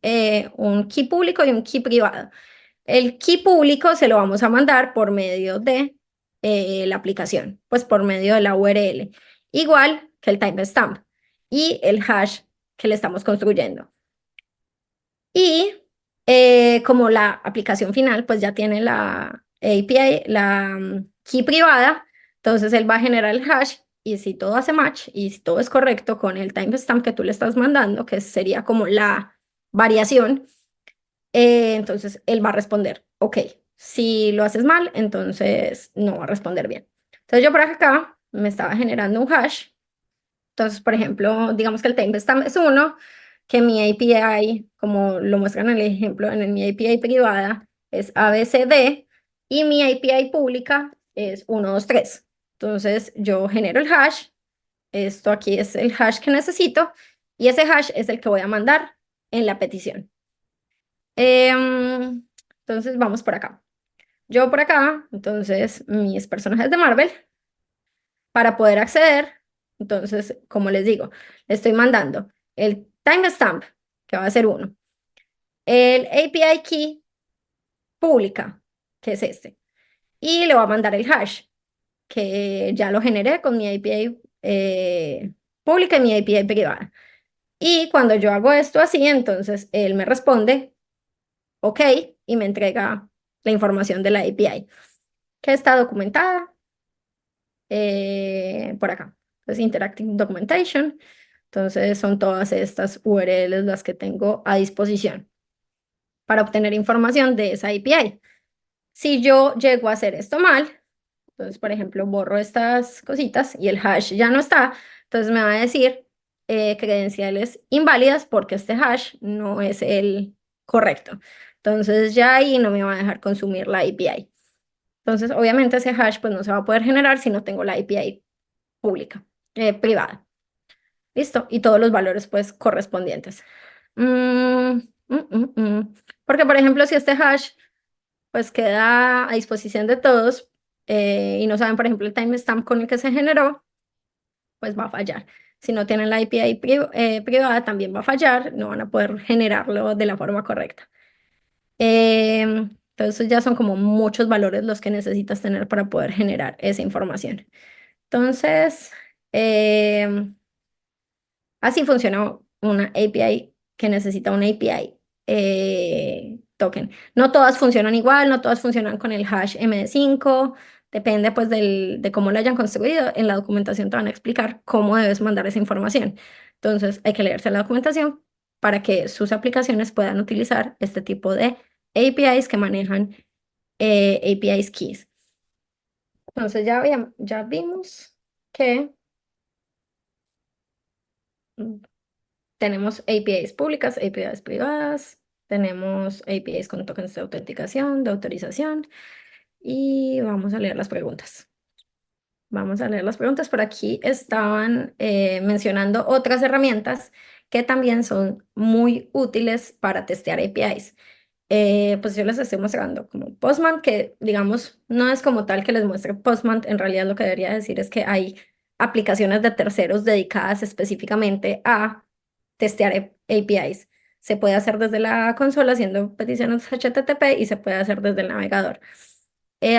un key público y un key privado. El key público se lo vamos a mandar por medio de la aplicación, pues por medio de la URL, igual que el timestamp y el hash que le estamos construyendo. Y como la aplicación final, pues ya tiene la API, la key privada, entonces él va a generar el hash y si todo hace match y si todo es correcto con el timestamp que tú le estás mandando, que sería como la variación, entonces él va a responder, ok. Si lo haces mal, entonces no va a responder bien. Entonces yo por acá me estaba generando un hash. Entonces, por ejemplo, digamos que el timestamp es 1, que mi API, como lo muestran en el ejemplo, mi API privada es ABCD y mi API pública es 1, 2, 3. Entonces yo genero el hash, esto aquí es el hash que necesito y ese hash es el que voy a mandar en la petición. Entonces vamos por acá. Yo por acá, entonces mis personajes de Marvel, para poder acceder, entonces, como les digo, le estoy mandando el timestamp, que va a ser 1, el API key pública, que es este, y le voy a mandar el hash, que ya lo generé con mi API pública y mi API privada. Y cuando yo hago esto así, entonces él me responde, ok, y me entrega la información de la API, que está documentada por acá. Entonces, Interactive Documentation. Entonces, son todas estas URLs las que tengo a disposición para obtener información de esa API. Si yo llego a hacer esto mal, entonces, por ejemplo, borro estas cositas y el hash ya no está, entonces me va a decir credenciales inválidas porque este hash no es el correcto. Entonces, ya ahí no me va a dejar consumir la API. Entonces, obviamente ese hash pues no se va a poder generar si no tengo la API pública, privada. ¿Listo? Y todos los valores pues correspondientes. Mm, mm, Porque, por ejemplo, si este hash pues queda a disposición de todos y no saben, por ejemplo, el timestamp con el que se generó, pues va a fallar. Si no tienen la API privada, también va a fallar, no van a poder generarlo de la forma correcta. Entonces ya son como muchos valores los que necesitas tener para poder generar esa información. Entonces, así funciona una API que necesita una API token. No todas funcionan igual, no todas funcionan con el hash MD5, depende pues de cómo lo hayan construido. En la documentación te van a explicar cómo debes mandar esa información. Entonces hay que leerse la documentación para que sus aplicaciones puedan utilizar este tipo de APIs que manejan APIs keys. Entonces ya vimos que tenemos APIs públicas, APIs privadas, tenemos APIs con tokens de autenticación, de autorización y vamos a leer las preguntas. Vamos a leer las preguntas. Por aquí estaban mencionando otras herramientas que también son muy útiles para testear APIs. Pues yo les estoy mostrando como Postman, que digamos no es como tal que les muestre Postman, en realidad lo que debería decir es que hay aplicaciones de terceros dedicadas específicamente a testear APIs. Se puede hacer desde la consola haciendo peticiones HTTP y se puede hacer desde el navegador.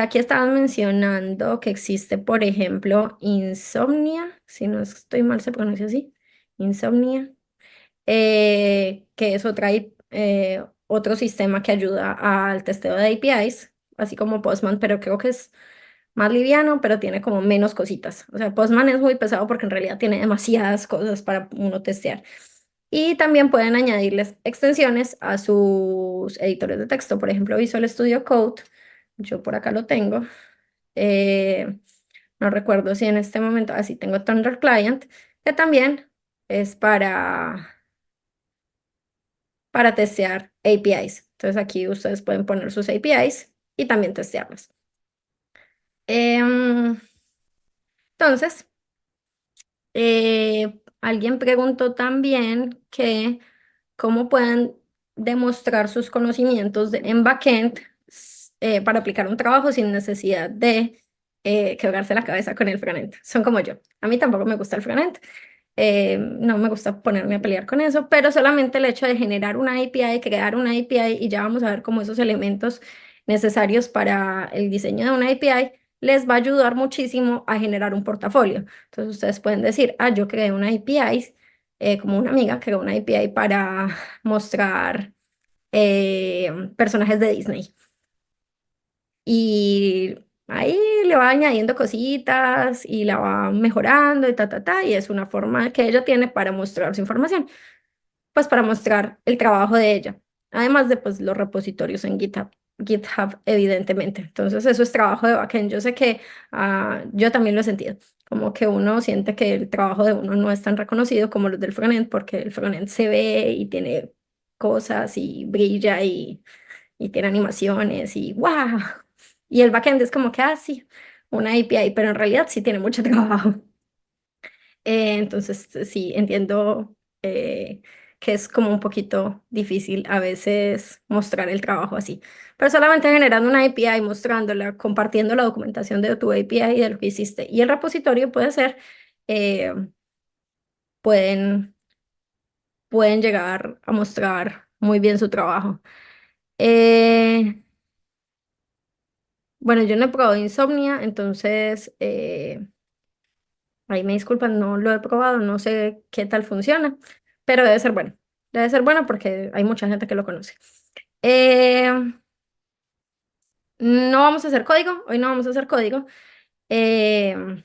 Aquí estaban mencionando que existe, por ejemplo, Insomnia, si no estoy mal se pronuncia así, Insomnia. que es otro sistema que ayuda al testeo de APIs, así como Postman, pero creo que es más liviano, pero tiene como menos cositas. O sea, Postman es muy pesado porque en realidad tiene demasiadas cosas para uno testear. Y también pueden añadirles extensiones a sus editores de texto, por ejemplo, Visual Studio Code. Yo por acá lo tengo. Eh, no recuerdo si en este momento, así tengo Thunder Client, que también es para testear APIs. Entonces aquí ustedes pueden poner sus APIs y también testearlas. Em, entonces, alguien preguntó también que cómo pueden demostrar sus conocimientos en backend para aplicar un trabajo sin necesidad de quebrarse la cabeza con el frontend. Son como yo. A mí tampoco me gusta el frontend. No me gusta ponerme a pelear con eso, pero solamente el hecho de generar una API, crear una API y ya vamos a ver cómo esos elementos necesarios para el diseño de una API les va a ayudar muchísimo a generar un portafolio. Entonces ustedes pueden decir, ah, yo creé una API, como una amiga creó una API para mostrar personajes de Disney. Y ahí le va añadiendo cositas y la va mejorando y y es una forma que ella tiene para mostrar su información, pues para mostrar el trabajo de ella, además de pues los repositorios en GitHub evidentemente. Entonces eso es trabajo de backend. Yo sé que yo también lo he sentido, como que uno siente que el trabajo de uno no es tan reconocido como los del frontend, porque el frontend se ve y tiene cosas y brilla y tiene animaciones y ¡wow! Y el backend es como que, sí, una API, pero en realidad sí tiene mucho trabajo. Entonces, sí, entiendo que es como un poquito difícil a veces mostrar el trabajo así. Pero solamente generando una API, mostrándola, compartiendo la documentación de tu API y de lo que hiciste. Y el repositorio puede ser, eh, pueden, pueden llegar a mostrar muy bien su trabajo. Eh, bueno, yo no he probado Insomnia, entonces ahí me disculpan, no lo he probado, no sé qué tal funciona, pero debe ser bueno. Debe ser bueno porque hay mucha gente que lo conoce. Eh, no vamos a hacer código, hoy no vamos a hacer código, eh,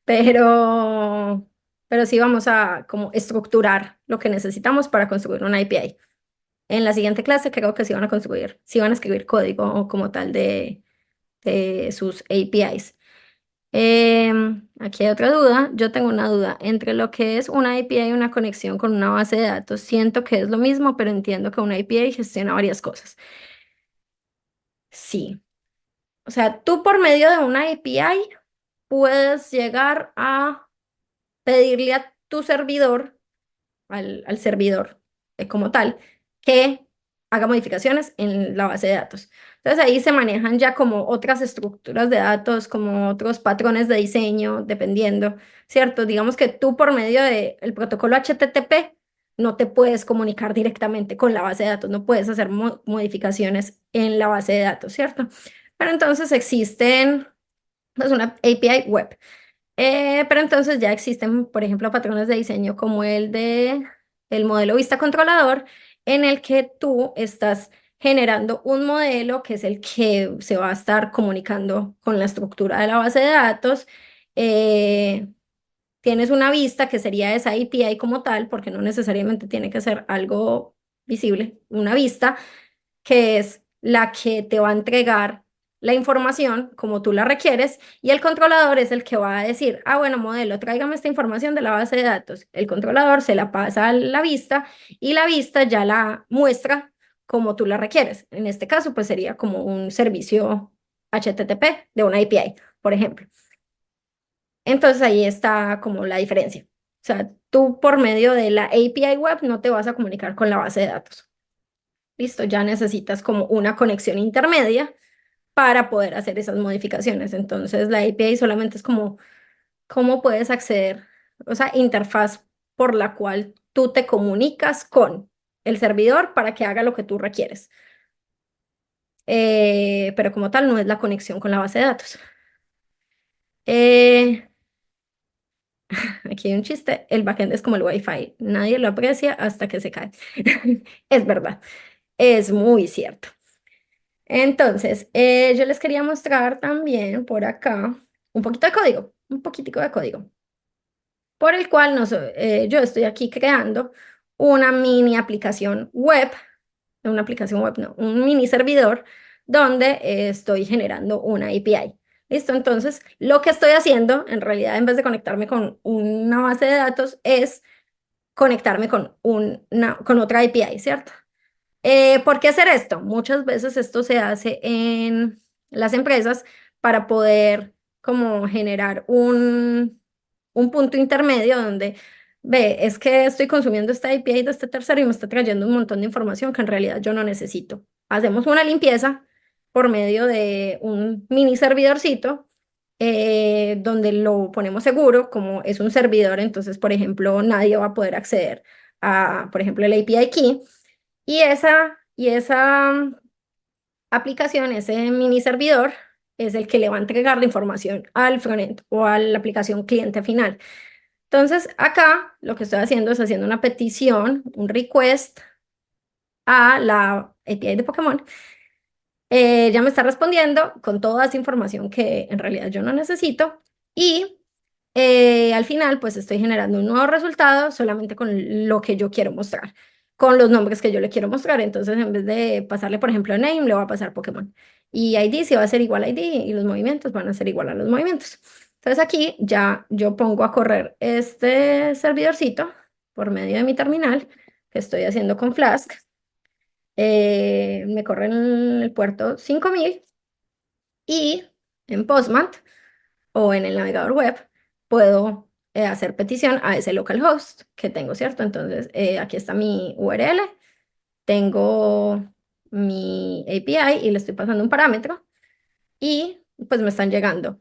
pero, pero sí vamos a como estructurar lo que necesitamos para construir una API. En la siguiente clase creo que sí van a escribir código como tal de sus APIs. Aquí hay otra duda. Yo tengo una duda entre lo que es una API y una conexión con una base de datos. Siento que es lo mismo, pero entiendo que una API gestiona varias cosas. Sí. O sea, tú por medio de una API puedes llegar a pedirle a tu servidor, al servidor como tal, que haga modificaciones en la base de datos. Entonces ahí se manejan ya como otras estructuras de datos, como otros patrones de diseño, dependiendo, ¿cierto? Digamos que tú por medio del protocolo HTTP no te puedes comunicar directamente con la base de datos, no puedes hacer modificaciones en la base de datos, ¿cierto? Pero entonces existen, es una API web. Pero entonces ya existen, por ejemplo, patrones de diseño como el de el modelo vista controlador, en el que tú estás generando un modelo que es el que se va a estar comunicando con la estructura de la base de datos. Eh, Tienes una vista que sería esa API como tal, porque no necesariamente tiene que ser algo visible, una vista que es la que te va a entregar la información como tú la requieres y el controlador es el que va a decir, bueno, modelo, tráigame esta información de la base de datos. El controlador se la pasa a la vista y la vista ya la muestra como tú la requieres. En este caso, pues sería como un servicio HTTP de una API, por ejemplo. Entonces ahí está como la diferencia. O sea, tú por medio de la API web no te vas a comunicar con la base de datos. Listo, ya necesitas como una conexión intermedia para poder hacer esas modificaciones. Entonces, la API solamente es como cómo puedes acceder, o sea, interfaz por la cual tú te comunicas con el servidor para que haga lo que tú requieres. Pero como tal, no es la conexión con la base de datos. Eh, aquí hay un chiste, el backend es como el Wi-Fi, nadie lo aprecia hasta que se cae. Es verdad, es muy cierto. Entonces, yo les quería mostrar también por acá un poquito de código, un poquitico de código, por el cual yo estoy aquí creando una mini aplicación web, una aplicación web, no, un mini servidor donde estoy generando una API. ¿Listo? Entonces, lo que estoy haciendo, en realidad, en vez de conectarme con una base de datos, es conectarme con otra API, ¿cierto? ¿Por qué hacer esto? Muchas veces esto se hace en las empresas para poder como generar un punto intermedio donde, ve, es que estoy consumiendo esta API de este tercero y me está trayendo un montón de información que en realidad yo no necesito. Hacemos una limpieza por medio de un mini servidorcito donde lo ponemos seguro, como es un servidor, entonces, por ejemplo, nadie va a poder acceder a, por ejemplo, el API key. Y esa aplicación, ese mini servidor, es el que le va a entregar la información al frontend o a la aplicación cliente final. Entonces, acá lo que estoy haciendo es haciendo una petición, un request a la API de Pokémon. Ya me está respondiendo con toda esa información que en realidad yo no necesito. Y al final, pues estoy generando un nuevo resultado solamente con lo que yo quiero mostrar, con los nombres que yo le quiero mostrar. Entonces, en vez de pasarle, por ejemplo, name, le voy a pasar Pokémon. Y ID sí va a ser igual a ID y los movimientos van a ser igual a los movimientos. Entonces, aquí ya yo pongo a correr este servidorcito por medio de mi terminal que estoy haciendo con Flask. Me corre en el puerto 5000 y en Postman o en el navegador web, puedo hacer petición a ese localhost que tengo, ¿cierto? Entonces, aquí está mi URL, tengo mi API y le estoy pasando un parámetro y pues me están llegando.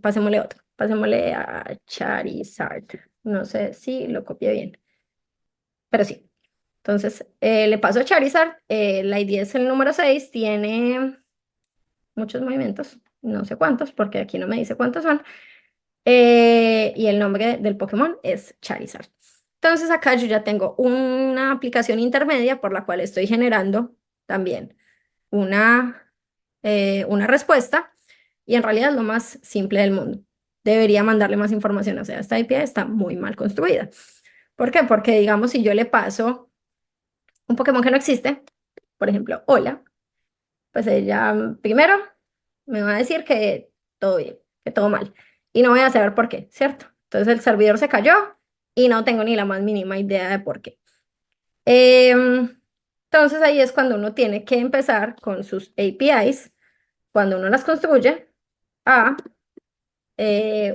Pasémosle otro, pasémosle a Charizard. No sé si lo copié bien, pero sí. Entonces, le paso a Charizard, la ID es el número 6, tiene muchos movimientos, no sé cuántos, porque aquí no me dice cuántos son. Y el nombre del Pokémon es Charizard. Entonces acá yo ya tengo una aplicación intermedia por la cual estoy generando también una respuesta y en realidad es lo más simple del mundo. Debería mandarle más información, o sea, esta API está muy mal construida. ¿Por qué? Porque digamos si yo le paso un Pokémon que no existe, por ejemplo, hola, pues ella primero me va a decir que todo bien, que todo mal. Y no voy a saber por qué, ¿cierto? Entonces el servidor se cayó y no tengo ni la más mínima idea de por qué. Entonces ahí es cuando uno tiene que empezar con sus APIs, cuando uno las construye, a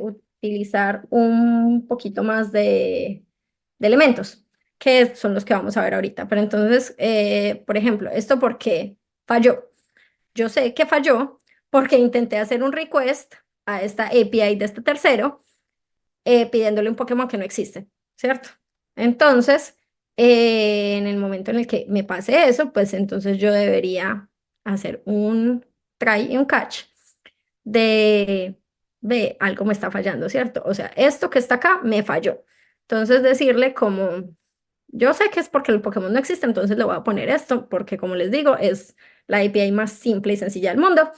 utilizar un poquito más de elementos, que son los que vamos a ver ahorita. Pero entonces, por ejemplo, ¿esto por qué falló? Yo sé que falló porque intenté hacer un request a esta API de este tercero pidiéndole un Pokémon que no existe, ¿cierto? Entonces, en el momento en el que me pase eso, pues entonces yo debería hacer un try y un catch de, de algo me está fallando, ¿cierto? O sea, esto que está acá me falló. Entonces decirle como, yo sé que es porque el Pokémon no existe, entonces le voy a poner esto, porque como les digo, es la API más simple y sencilla del mundo.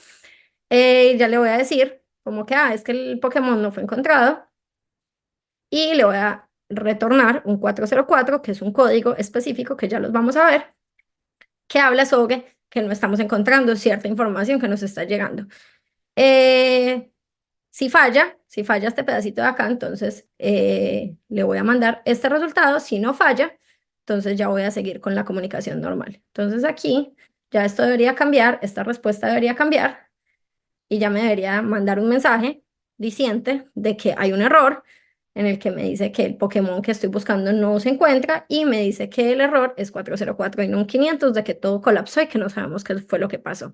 Ya le voy a decir como que, es que el Pokémon no fue encontrado y le voy a retornar un 404, que es un código específico que ya los vamos a ver, que habla sobre que no estamos encontrando cierta información que nos está llegando. Eh, si falla este pedacito de acá, entonces le voy a mandar este resultado. Si no falla, entonces ya voy a seguir con la comunicación normal. Entonces aquí ya esto debería cambiar, esta respuesta debería cambiar y ya me debería mandar un mensaje diciente de que hay un error en el que me dice que el Pokémon que estoy buscando no se encuentra y me dice que el error es 404 y no un 500, de que todo colapsó y que no sabemos qué fue lo que pasó.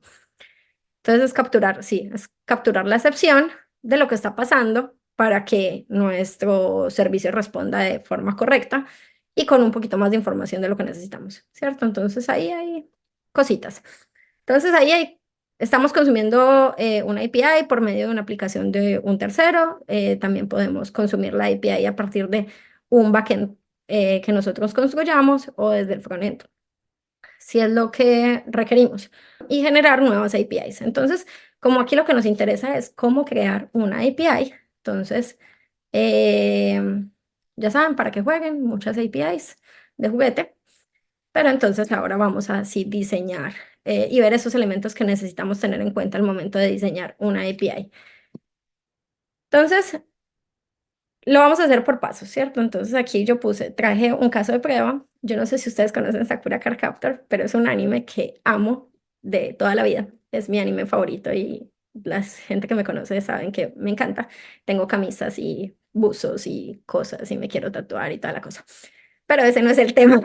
Entonces es capturar, sí, es capturar la excepción de lo que está pasando para que nuestro servicio responda de forma correcta y con un poquito más de información de lo que necesitamos, ¿cierto? Entonces ahí hay cositas. Entonces ahí hay estamos consumiendo una API por medio de una aplicación de un tercero. También podemos consumir la API a partir de un backend que nosotros construyamos o desde el frontend, si es lo que requerimos, y generar nuevas APIs. Entonces, como aquí lo que nos interesa es cómo crear una API, entonces, eh, ya saben, para que jueguen muchas APIs de juguete, pero entonces ahora vamos a así diseñar y ver esos elementos que necesitamos tener en cuenta al momento de diseñar una API. Entonces, lo vamos a hacer por pasos, ¿cierto? Entonces aquí yo traje un caso de prueba. Yo no sé si ustedes conocen Sakura Card Captor, pero es un anime que amo de toda la vida. Es mi anime favorito y la gente que me conoce saben que me encanta. Tengo camisas y buzos y cosas y me quiero tatuar y toda la cosa. Pero ese no es el tema.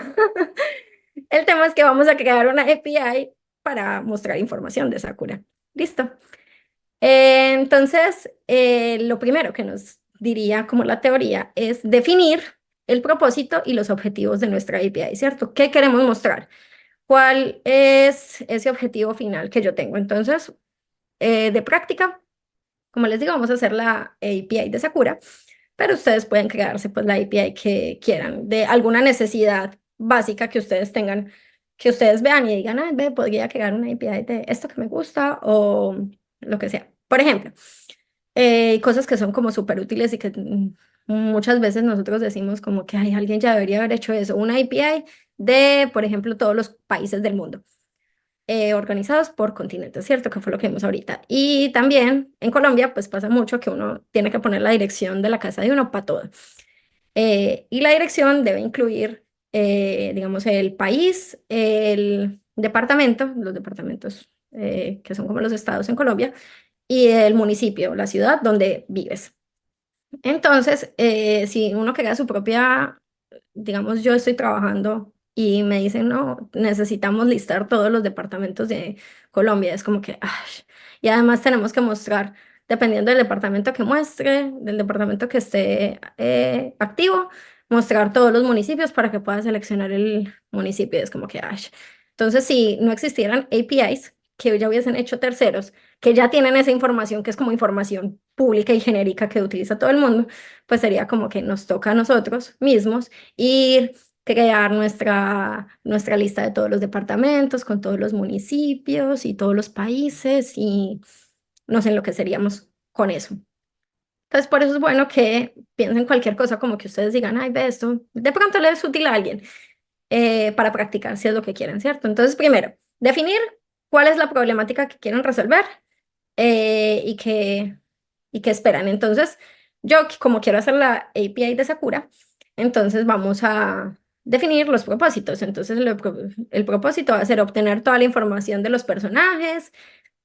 El tema es que vamos a crear una API para mostrar información de Sakura. Listo. Entonces, lo primero que nos diría como la teoría es definir el propósito y los objetivos de nuestra API, ¿cierto? ¿Qué queremos mostrar? ¿Cuál es ese objetivo final que yo tengo? Entonces, de práctica, como les digo, vamos a hacer la API de Sakura, pero ustedes pueden crearse pues la API que quieran, de alguna necesidad básica que ustedes tengan, que ustedes vean y digan, ah, ve, podría crear una API de esto que me gusta o lo que sea. Por ejemplo, cosas que son como súper útiles y que muchas veces nosotros decimos como que ay, alguien ya debería haber hecho eso, una API de, por ejemplo, todos los países del mundo organizados por continentes, ¿cierto? Que fue lo que vimos ahorita. Y también en Colombia, pues pasa mucho que uno tiene que poner la dirección de la casa de uno para todo. Y la dirección debe incluir, digamos, el país, el departamento, los departamentos que son como los estados en Colombia, y el municipio, la ciudad donde vives. Entonces, si uno crea su propia, digamos, yo estoy trabajando y me dicen, no, necesitamos listar todos los departamentos de Colombia, es como que, ay, y además tenemos que mostrar, dependiendo del departamento que muestre, del departamento que esté activo, mostrar todos los municipios para que pueda seleccionar el municipio, es como que, ay. Entonces, si no existieran APIs que ya hubiesen hecho terceros, que ya tienen esa información, que es como información pública y genérica que utiliza todo el mundo, pues sería como que nos toca a nosotros mismos ir, crear nuestra lista de todos los departamentos, con todos los municipios y todos los países y nos enloqueceríamos con eso. Entonces, por eso es bueno que piensen cualquier cosa como que ustedes digan, ay, ve esto, de pronto le es útil a alguien para practicar si es lo que quieren, ¿cierto? Entonces, primero, definir cuál es la problemática que quieren resolver eh, y que, y que esperan. Entonces, yo como quiero hacer la API de Sakura, entonces vamos a definir los propósitos. Entonces, el propósito va a ser obtener toda la información de los personajes,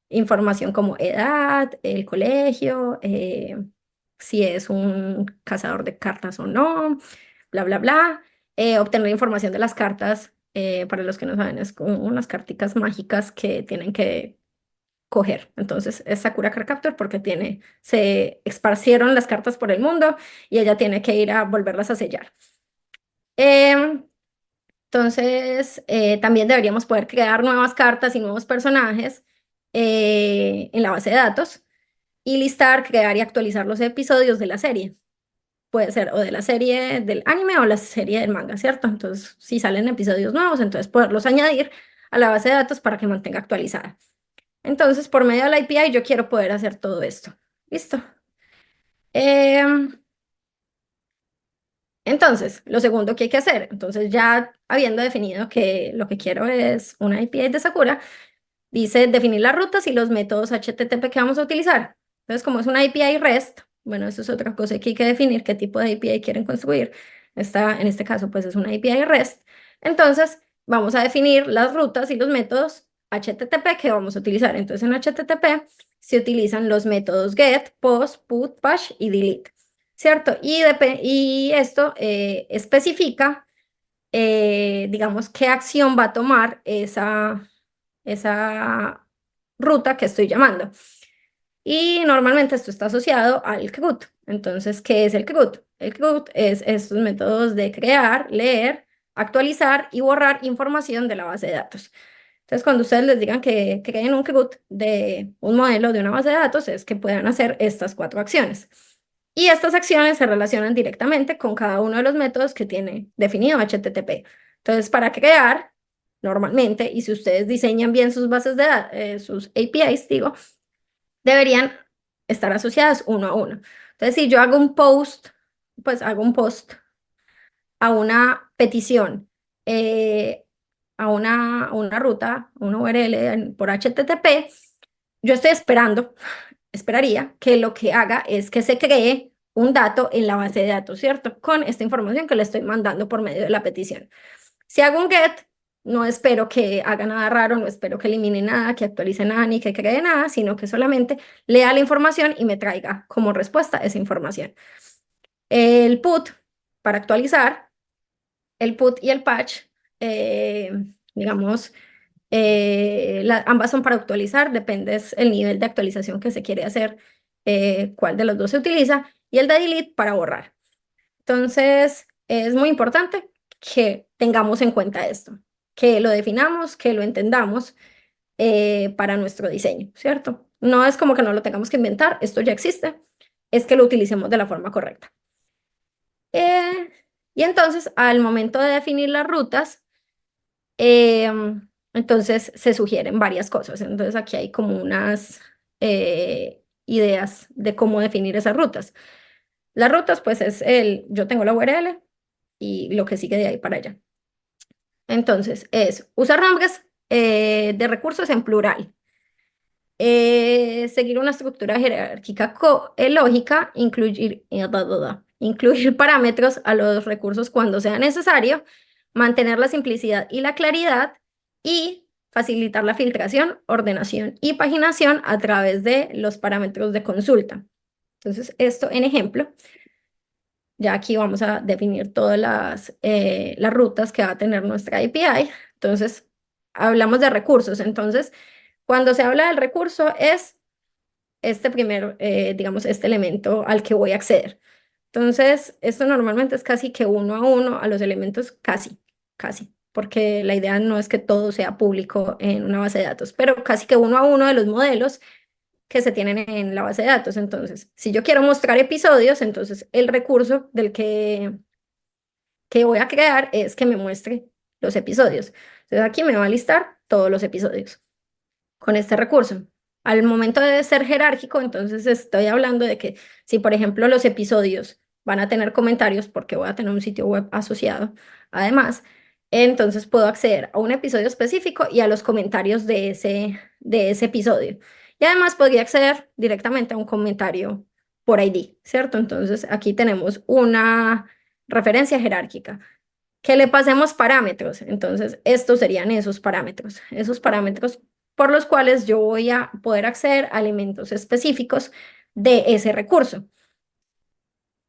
información como edad, el colegio, si es un cazador de cartas o no, bla, bla, bla. Obtener información de las cartas, para los que no saben, es como unas carticas mágicas que tienen que coger. Entonces es Sakura Card Captor porque se esparcieron las cartas por el mundo y ella tiene que ir a volverlas a sellar. Em, entonces también deberíamos poder crear nuevas cartas y nuevos personajes en la base de datos y listar, crear y actualizar los episodios de la serie. Puede ser o de la serie del anime o la serie del manga, ¿cierto? Entonces, si salen episodios nuevos, entonces poderlos añadir a la base de datos para que mantenga actualizada. Entonces, por medio de la API yo quiero poder hacer todo esto. ¿Listo? Em, entonces, lo segundo que hay que hacer, entonces ya habiendo definido que lo que quiero es una API de Sakura, dice definir las rutas y los métodos HTTP que vamos a utilizar. Entonces, como es una API REST, bueno, eso es otra cosa que hay que definir, qué tipo de API quieren construir. En este caso, pues es una API REST. Entonces, vamos a definir las rutas y los métodos HTTP que vamos a utilizar. Entonces, en HTTP se utilizan los métodos get, post, put, push y delete, ¿cierto? Y esto especifica, digamos, qué acción va a tomar esa ruta que estoy llamando. Y normalmente esto está asociado al CRUD. Entonces, ¿qué es el CRUD? El CRUD es estos métodos de crear, leer, actualizar y borrar información de la base de datos. Entonces, cuando ustedes les digan que creen un CRUD de un modelo de una base de datos, es que puedan hacer estas 4 acciones. Y estas acciones se relacionan directamente con cada uno de los métodos que tiene definido HTTP. Entonces, para crear, normalmente, y si ustedes diseñan bien sus bases de datos, sus APIs, digo, deberían estar asociadas uno a uno. Entonces, si yo hago un post, pues hago un post a una petición, a una ruta, una URL por HTTP, yo estoy esperaría que lo que haga es que se cree un dato en la base de datos, ¿cierto? Con esta información que le estoy mandando por medio de la petición. Si hago un get, no espero que haga nada raro, no espero que elimine nada, que actualice nada, ni que cree nada, sino que solamente lea la información y me traiga como respuesta esa información. El put, para actualizar, el put y el patch, eh, digamos, ambas son para actualizar, depende el nivel de actualización que se quiere hacer, cuál de los dos se utiliza, y el de delete para borrar. Entonces, es muy importante que tengamos en cuenta esto, que lo definamos, que lo entendamos para nuestro diseño, ¿cierto? No es como que no lo tengamos que inventar, esto ya existe, es que lo utilicemos de la forma correcta. Y entonces, al momento de definir las rutas, entonces se sugieren varias cosas. Entonces, aquí hay como unas ideas de cómo definir esas rutas. Las rutas, pues es yo tengo la URL y lo que sigue de ahí para allá. Entonces, es usar nombres de recursos en plural. Seguir una estructura jerárquica lógica, incluir parámetros a los recursos cuando sea necesario, mantener la simplicidad y la claridad y facilitar la filtración, ordenación y paginación a través de los parámetros de consulta. Entonces, esto en ejemplo, ya aquí vamos a definir todas las rutas que va a tener nuestra API. Entonces, hablamos de recursos. Entonces, cuando se habla del recurso es digamos, este elemento al que voy a acceder. Entonces, esto normalmente es casi que uno a uno a los elementos, casi, porque la idea no es que todo sea público en una base de datos, pero casi que uno a uno de los modelos que se tienen en la base de datos. Entonces, si yo quiero mostrar episodios, entonces el recurso del que voy a crear es que me muestre los episodios. Entonces, aquí me va a listar todos los episodios con este recurso. Al momento de ser jerárquico, entonces estoy hablando de que si, por ejemplo, los episodios van a tener comentarios, porque voy a tener un sitio web asociado, además, entonces puedo acceder a un episodio específico y a los comentarios de ese episodio. Y además podría acceder directamente a un comentario por ID, ¿cierto? Entonces aquí tenemos una referencia jerárquica. Que le pasemos parámetros. Entonces, estos serían esos parámetros por los cuales yo voy a poder acceder a elementos específicos de ese recurso.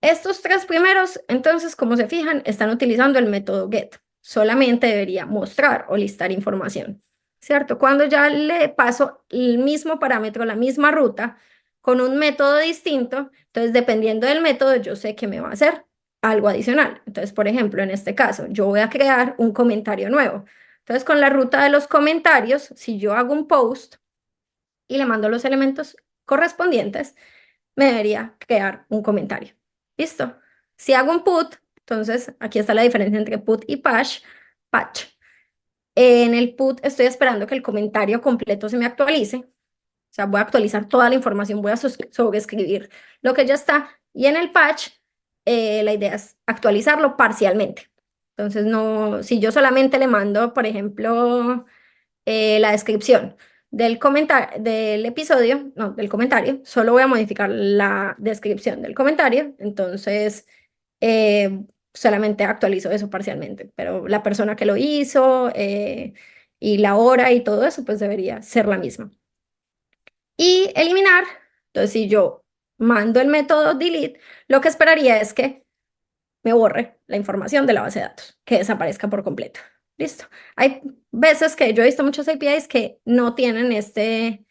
Estos 3 primeros, entonces, como se fijan, están utilizando el método get. Solamente debería mostrar o listar información, ¿cierto? Cuando ya le paso el mismo parámetro, la misma ruta, con un método distinto, entonces, dependiendo del método, yo sé que me va a hacer algo adicional. Entonces, por ejemplo, en este caso, yo voy a crear un comentario nuevo. Entonces, con la ruta de los comentarios, si yo hago un post y le mando los elementos correspondientes, me debería crear un comentario. ¿Listo? Si hago un put, entonces aquí está la diferencia entre put y patch. En el put estoy esperando que el comentario completo se me actualice. O sea, voy a actualizar toda la información, voy a sobreescribir lo que ya está. Y en el patch, la idea es actualizarlo parcialmente. Entonces, no, si yo solamente le mando, por ejemplo, la descripción del episodio, no, del comentario, solo voy a modificar la descripción del comentario, entonces solamente actualizo eso parcialmente, pero la persona que lo hizo y la hora y todo eso, pues debería ser la misma. Y eliminar, entonces si yo mando el método delete, lo que esperaría es que me borre la información de la base de datos, que desaparezca por completo. Listo. Hay veces que yo he visto muchos APIs que no tienen este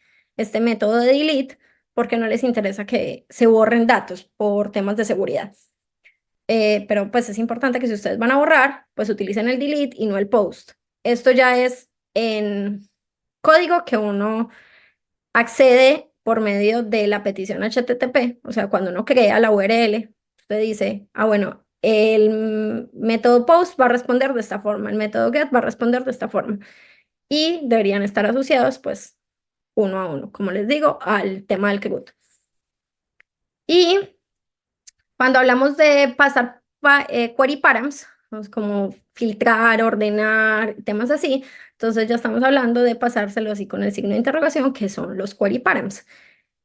método de delete porque no les interesa que se borren datos por temas de seguridad. Pero pues es importante que si ustedes van a borrar, pues utilicen el delete y no el post. Esto ya es código que uno accede por medio de la petición HTTP, o sea, cuando uno crea la URL, usted dice, bueno, el método post va a responder de esta forma, el método get va a responder de esta forma, y deberían estar asociados, pues, uno a uno, como les digo, al tema del CRUD. Y cuando hablamos de pasar query params, pues, como filtrar, ordenar, temas así, entonces ya estamos hablando de pasárselo así con el signo de interrogación, que son los query params.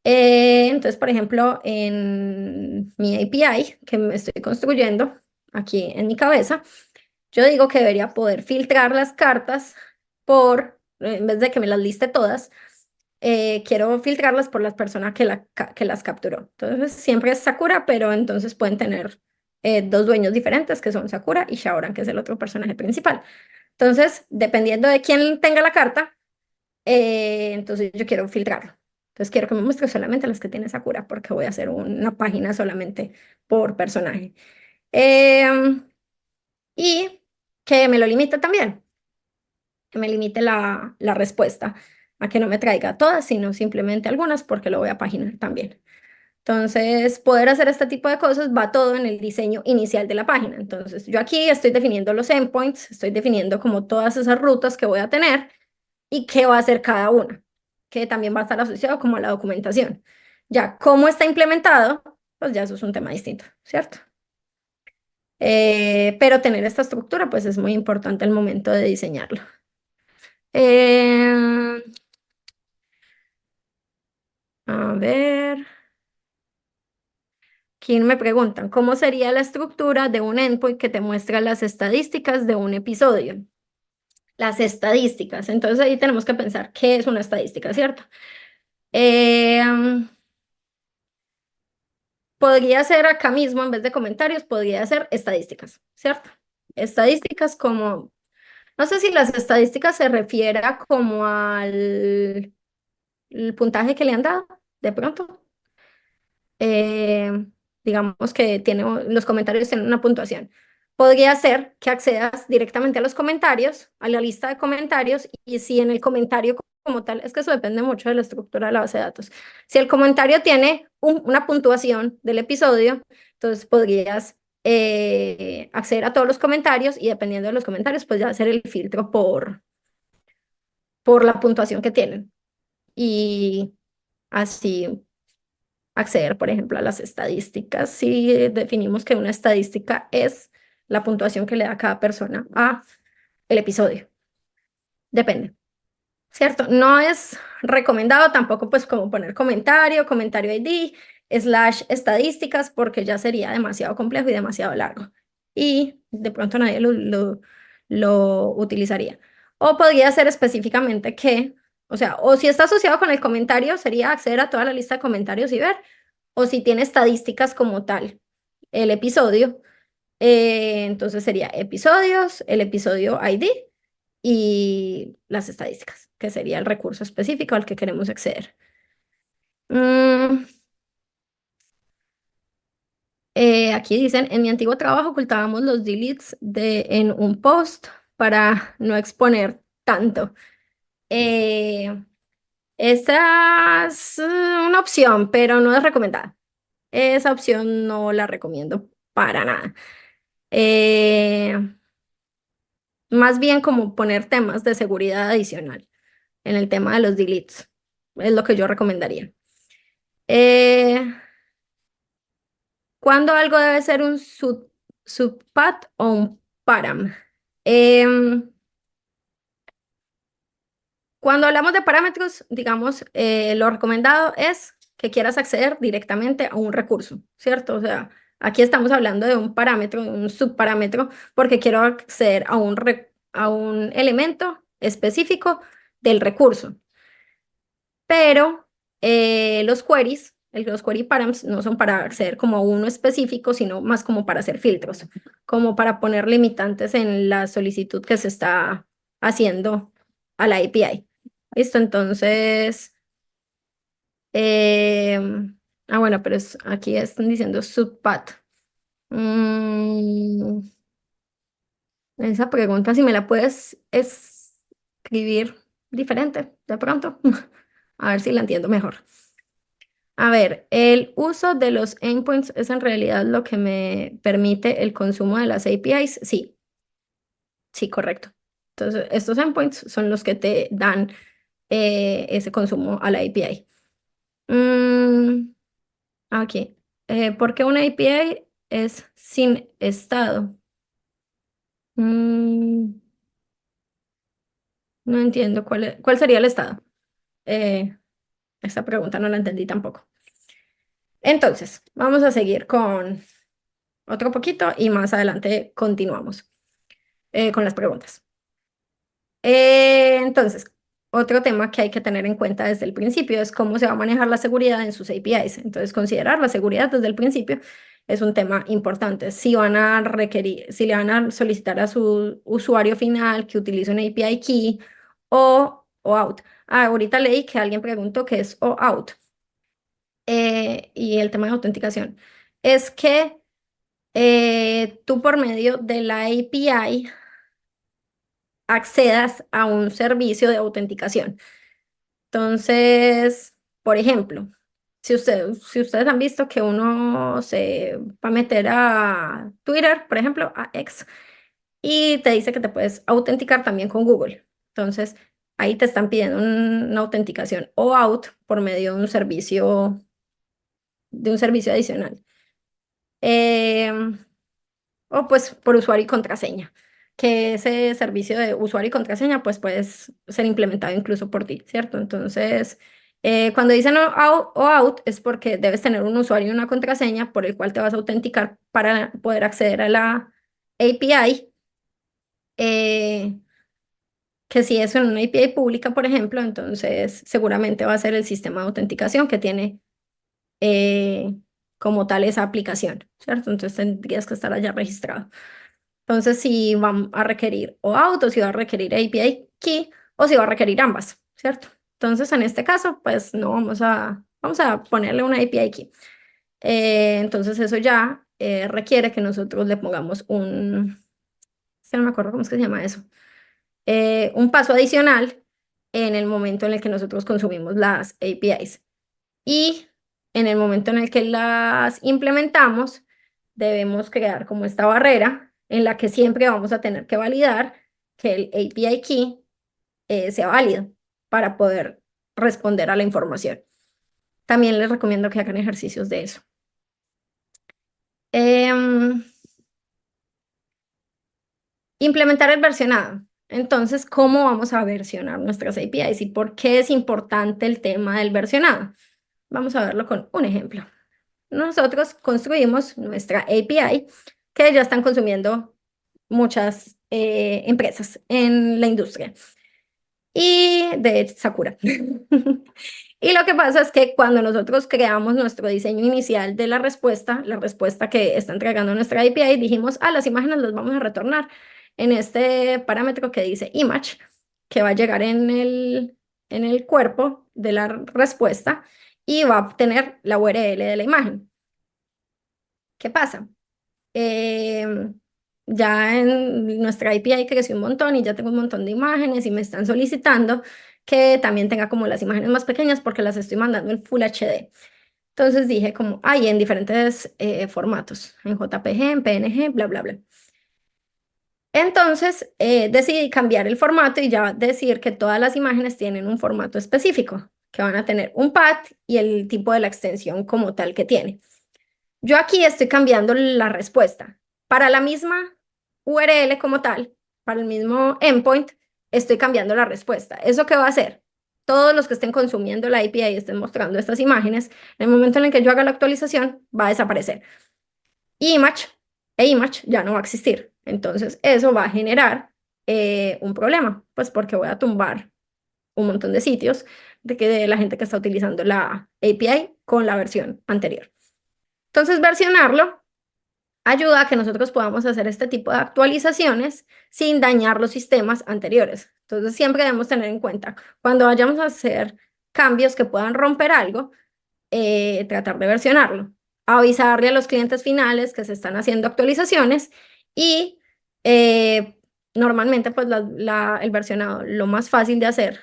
Entonces, por ejemplo, en mi API que me estoy construyendo aquí en mi cabeza, yo digo que debería poder filtrar las cartas en vez de que me las liste todas, quiero filtrarlas por las personas que las capturó. Entonces, siempre es Sakura, pero entonces pueden tener dos dueños diferentes, que son Sakura y Shaoran, que es el otro personaje principal. Entonces, dependiendo de quién tenga la carta, entonces yo quiero filtrarlo. Entonces quiero que me muestre solamente las que tiene Sakura porque voy a hacer una página solamente por personaje. Y que me lo limite también, que me limite la respuesta a que no me traiga todas, sino simplemente algunas porque lo voy a paginar también. Entonces, poder hacer este tipo de cosas va todo en el diseño inicial de la página. Entonces, yo aquí estoy definiendo los endpoints, estoy definiendo como todas esas rutas que voy a tener y qué va a hacer cada una, que también va a estar asociado como a la documentación. Ya, cómo está implementado, pues ya eso es un tema distinto, ¿cierto? Pero tener esta estructura, pues es muy importante al momento de diseñarlo. Eh, a ver, aquí me preguntan, ¿cómo sería la estructura de un endpoint que te muestra las estadísticas de un episodio? Las estadísticas, entonces ahí tenemos que pensar qué es una estadística, ¿cierto? Eh, Podría ser acá mismo, en vez de comentarios, podría ser estadísticas, ¿cierto? Estadísticas como, no sé si las estadísticas se refiere como al el puntaje que le han dado, de pronto. Eh, digamos que los comentarios tienen una puntuación. Podría ser que accedas directamente a los comentarios, a la lista de comentarios, y si en el comentario como tal, es que eso depende mucho de la estructura de la base de datos. Si el comentario tiene una puntuación del episodio, entonces podrías acceder a todos los comentarios y dependiendo de los comentarios, pues ya hacer el filtro por la puntuación que tienen. Y así acceder, por ejemplo, a las estadísticas. Si definimos que una estadística es la puntuación que le da cada persona a el episodio. Depende, ¿cierto? No es recomendado tampoco pues como poner comentario ID, slash estadísticas, porque ya sería demasiado complejo y demasiado largo. Y de pronto nadie lo utilizaría. O podría ser específicamente que, o sea, o si está asociado con el comentario, sería acceder a toda la lista de comentarios y ver, o si tiene estadísticas como tal, el episodio, entonces sería episodios, el episodio ID y las estadísticas, que sería el recurso específico al que queremos acceder. Mm, aquí dicen, en mi antiguo trabajo ocultábamos los deletes en un post para no exponer tanto. Eh, Esa es una opción, pero no es recomendada. Esa opción no la recomiendo para nada. Eh, Más bien como poner temas de seguridad adicional en el tema de los deletes. Es lo que yo recomendaría. Eh, ¿Cuándo algo debe ser un subpath o un param? Em, Cuando hablamos de parámetros, digamos, lo recomendado es que quieras acceder directamente a un recurso, ¿cierto? O sea, aquí estamos hablando de un parámetro, de un subparámetro, porque quiero acceder a un elemento específico del recurso. Pero los query params no son para acceder como a uno específico, sino más como para hacer filtros, como para poner limitantes en la solicitud que se está haciendo a la API. ¿Listo? Entonces, eh, bueno, pero aquí están diciendo subpath. Mm, Esa pregunta, si me la puedes escribir diferente, de pronto, a ver si la entiendo mejor. A ver, el uso de los endpoints es en realidad lo que me permite el consumo de las APIs. Sí, sí, correcto. Entonces, estos endpoints son los que te dan ese consumo a la API. Mm, aquí, ¿por qué una API es sin estado? Mm, no entiendo cuál sería el estado. Eh, Esta pregunta no la entendí tampoco. Entonces, vamos a seguir con otro poquito y más adelante continuamos con las preguntas. Entonces, otro tema que hay que tener en cuenta desde el principio es cómo se va a manejar la seguridad en sus APIs. Entonces, considerar la seguridad desde el principio es un tema importante. Si van a requerir, si le van a solicitar a su usuario final que utilice un API key o out. Ah, ahorita leí que alguien preguntó qué es o out y el tema de autenticación. Es que tú por medio de la API accedas a un servicio de autenticación. Entonces, por ejemplo, si ustedes han visto que uno se va a meter a Twitter, por ejemplo, a X, y te dice que te puedes autenticar también con Google. Entonces, ahí te están pidiendo una autenticación o out por medio de un servicio adicional. Em, o pues por usuario y contraseña, que ese servicio de usuario y contraseña pues puede ser implementado incluso por ti, ¿cierto? Entonces, cuando dicen o out es porque debes tener un usuario y una contraseña por el cual te vas a autenticar para poder acceder a la API, eh, que si es en una API pública, por ejemplo, entonces seguramente va a ser el sistema de autenticación que tiene eh, como tal esa aplicación, ¿cierto? Entonces tendrías que estar allá registrado. Entonces, si van a requerir o auto, si va a requerir API key o si va a requerir ambas, ¿cierto? Entonces, en este caso, pues no vamos a ponerle una API key. Entonces, eso ya requiere que nosotros le pongamos es que no me acuerdo cómo es que se llama eso, un paso adicional en el momento en el que nosotros consumimos las APIs. Y en el momento en el que las implementamos, debemos crear como esta barrera en la que siempre vamos a tener que validar que el API key sea válido para poder responder a la información. También les recomiendo que hagan ejercicios de eso. Em, Implementar el versionado. Entonces, ¿cómo vamos a versionar nuestras APIs y por qué es importante el tema del versionado? Vamos a verlo con un ejemplo. Nosotros construimos nuestra API que ya están consumiendo muchas empresas en la industria y de Sakura. Y lo que pasa es que cuando nosotros creamos nuestro diseño inicial de la respuesta que está entregando nuestra API, dijimos, las imágenes las vamos a retornar en este parámetro que dice image, que va a llegar en el cuerpo de la respuesta y va a obtener la URL de la imagen. ¿Qué pasa? Em, ya en nuestra API creció un montón y ya tengo un montón de imágenes y me están solicitando que también tenga como las imágenes más pequeñas porque las estoy mandando en Full HD. Entonces dije como, hay en diferentes formatos, en JPG, en PNG, bla, bla, bla. Entonces decidí cambiar el formato y ya decir que todas las imágenes tienen un formato específico, que van a tener un path y el tipo de la extensión como tal que tiene. Yo aquí estoy cambiando la respuesta. Para la misma URL como tal, para el mismo endpoint, estoy cambiando la respuesta. ¿Eso qué va a hacer? Todos los que estén consumiendo la API y estén mostrando estas imágenes, en el momento en el que yo haga la actualización, va a desaparecer. Image image ya no va a existir. Entonces, eso va a generar un problema, pues porque voy a tumbar un montón de sitios de la gente que está utilizando la API con la versión anterior. Entonces, versionarlo ayuda a que nosotros podamos hacer este tipo de actualizaciones sin dañar los sistemas anteriores. Entonces, siempre debemos tener en cuenta, cuando vayamos a hacer cambios que puedan romper algo, tratar de versionarlo, avisarle a los clientes finales que se están haciendo actualizaciones y normalmente pues el versionado, lo más fácil de hacer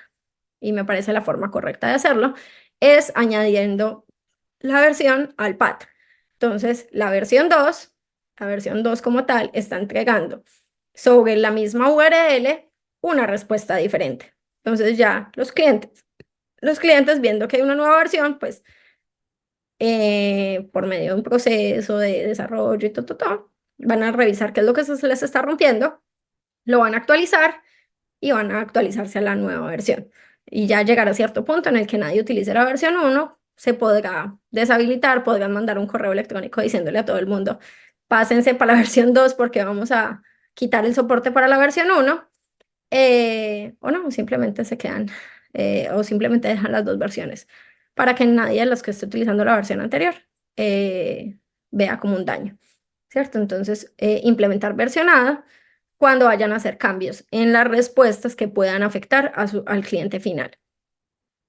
y me parece la forma correcta de hacerlo, es añadiendo la versión al path. Entonces, la versión 2 como tal, está entregando sobre la misma URL una respuesta diferente. Entonces ya los clientes viendo que hay una nueva versión, pues por medio de un proceso de desarrollo y todo, van a revisar qué es lo que se les está rompiendo, lo van a actualizar y van a actualizarse a la nueva versión. Y ya llegará a cierto punto en el que nadie utilice la versión 1, se podrá deshabilitar, podrán mandar un correo electrónico diciéndole a todo el mundo, pásense para la versión 2 porque vamos a quitar el soporte para la versión 1, o no, simplemente se quedan, o simplemente dejan las dos versiones, para que nadie de los que esté utilizando la versión anterior vea como un daño, ¿cierto? Entonces, implementar versionada cuando vayan a hacer cambios en las respuestas que puedan afectar al cliente final.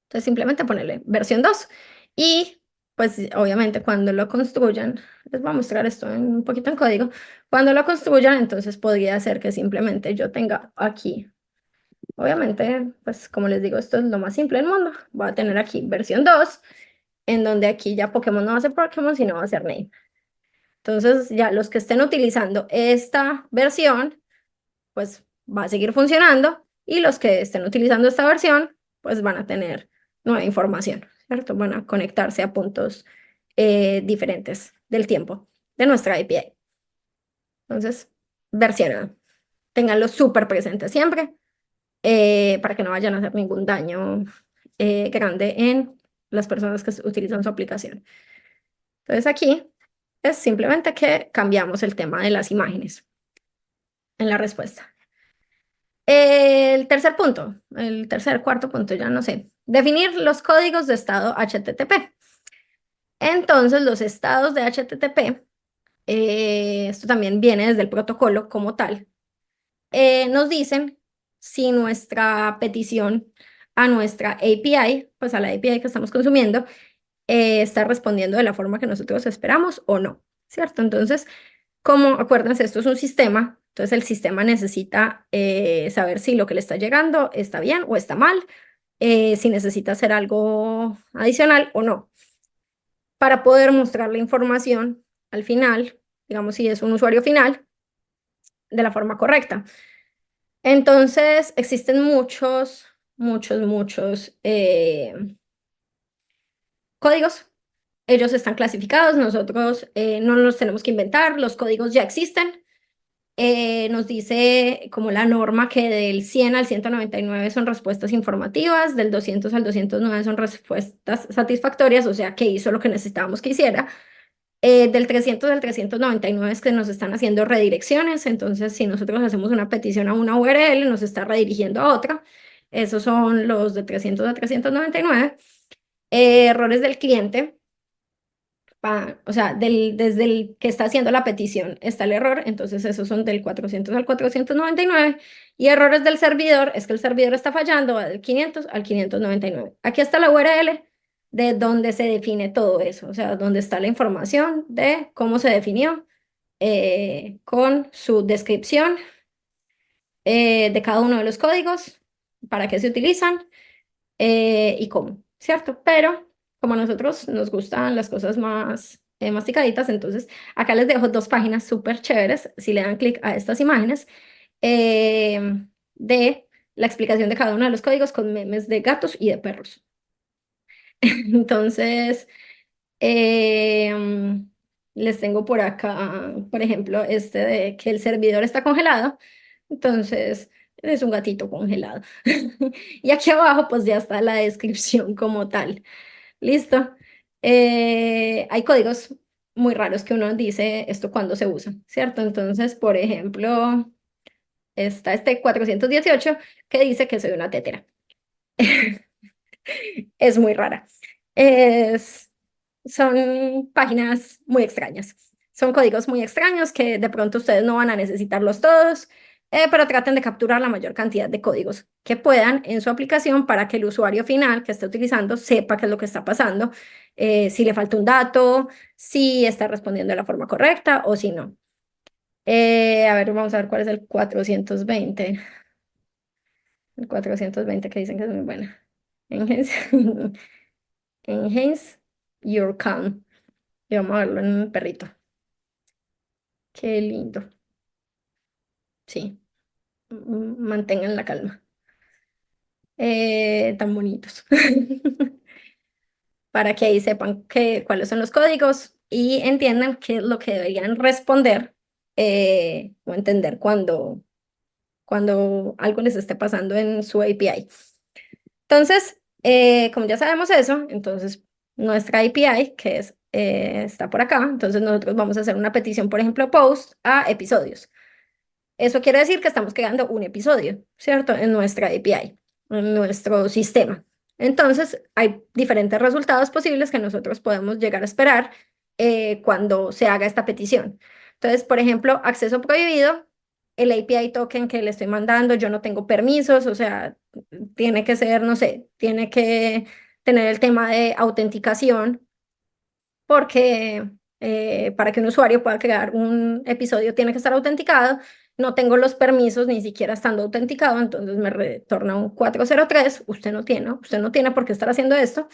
Entonces, simplemente ponerle versión 2 y, pues, obviamente, cuando lo construyan, les voy a mostrar esto un poquito en código, cuando lo construyan, entonces podría ser que simplemente yo tenga aquí, obviamente, pues, como les digo, esto es lo más simple del mundo, voy a tener aquí versión 2 en donde aquí ya Pokémon no va a ser Pokémon, sino va a ser Name. Entonces, ya los que estén utilizando esta versión, pues va a seguir funcionando y los que estén utilizando esta versión, pues van a tener nueva información, ¿cierto? Van a conectarse a puntos diferentes del tiempo de nuestra API. Entonces, versionado. Ténganlo súper presente siempre para que no vayan a hacer ningún daño grande en las personas que utilizan su aplicación. Entonces, aquí es simplemente que cambiamos el tema de las imágenes en la respuesta. El tercer punto, el tercer, cuarto punto, ya no sé. Definir los códigos de estado HTTP. Entonces, los estados de HTTP, esto también viene desde el protocolo como tal, nos dicen si nuestra petición a nuestra API, pues a la API que estamos consumiendo, está respondiendo de la forma que nosotros esperamos o no, ¿cierto? Entonces, como acuérdense, esto es un sistema, entonces el sistema necesita saber si lo que le está llegando está bien o está mal, si necesita hacer algo adicional o no, para poder mostrar la información al final, digamos si es un usuario final, de la forma correcta. Entonces, existen muchos códigos. Ellos están clasificados, nosotros no los tenemos que inventar, los códigos ya existen. Nos dice como la norma que del 100 al 199 son respuestas informativas, del 200 al 209 son respuestas satisfactorias, o sea, que hizo lo que necesitábamos que hiciera. Del 300 al 399 es que nos están haciendo redirecciones, entonces si nosotros hacemos una petición a una URL, nos está redirigiendo a otra. Esos son los de 300 a 399. Errores del cliente. O sea, desde el que está haciendo la petición está el error, entonces esos son del 400 al 499, y errores del servidor, es que el servidor está fallando, va del 500 al 599. Aquí está la URL de donde se define todo eso, o sea, donde está la información de cómo se definió, con su descripción de cada uno de los códigos, para qué se utilizan y cómo, ¿cierto? Pero como a nosotros nos gustan las cosas más masticaditas, entonces acá les dejo dos páginas súper chéveres, si le dan clic a estas imágenes, de la explicación de cada uno de los códigos con memes de gatos y de perros. Entonces, em, les tengo por acá, por ejemplo, este de que el servidor está congelado. Entonces, es un gatito congelado. Y aquí abajo, pues ya está la descripción como tal. Listo. Hay códigos muy raros que uno dice esto cuando se usa, ¿cierto? Entonces, por ejemplo, está este 418 que dice que soy una tetera. Es muy rara. Es, son páginas muy extrañas. Son códigos muy extraños que de pronto ustedes no van a necesitarlos todos, pero traten de capturar la mayor cantidad de códigos que puedan en su aplicación para que el usuario final que esté utilizando sepa qué es lo que está pasando, si le falta un dato, si está respondiendo de la forma correcta o si no. A ver, vamos a ver cuál es el 420. El 420 que dicen que es muy buena. Enhance, enhance your calm. Y vamos a verlo en un perrito. Qué lindo. Sí, mantengan la calma. Tan bonitos. Para que ahí sepan cuáles son los códigos y entiendan qué es lo que deberían responder o entender cuando algo les esté pasando en su API. Entonces, como ya sabemos eso, entonces nuestra API, que está por acá, entonces nosotros vamos a hacer una petición, por ejemplo, post a episodios. Eso quiere decir que estamos creando un episodio, ¿cierto? En nuestra API, en nuestro sistema. Entonces, hay diferentes resultados posibles que nosotros podemos llegar a esperar cuando se haga esta petición. Entonces, por ejemplo, acceso prohibido, el API token que le estoy mandando, yo no tengo permisos, o sea, tiene que ser, no sé, tiene que tener el tema de autenticación porque para que un usuario pueda crear un episodio tiene que estar autenticado. No tengo los permisos ni siquiera estando autenticado, entonces me retorna un 403. Usted no tiene por qué estar haciendo esto.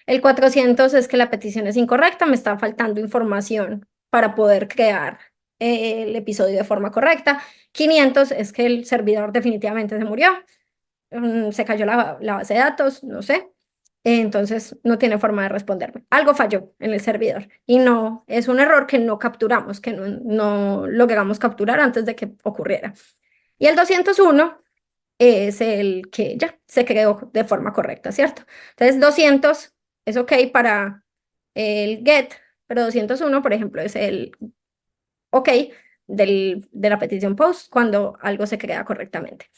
El 400 es que la petición es incorrecta, me está faltando información para poder crear el episodio de forma correcta. 500 es que el servidor definitivamente se murió, se cayó la base de datos, no sé. Entonces no tiene forma de responderme. Algo falló en el servidor y no, es un error que no capturamos, que no logramos capturar antes de que ocurriera. Y el 201 es el que ya se creó de forma correcta, ¿cierto? Entonces 200 es ok para el get, pero 201, por ejemplo, es el ok de la petición post cuando algo se crea correctamente.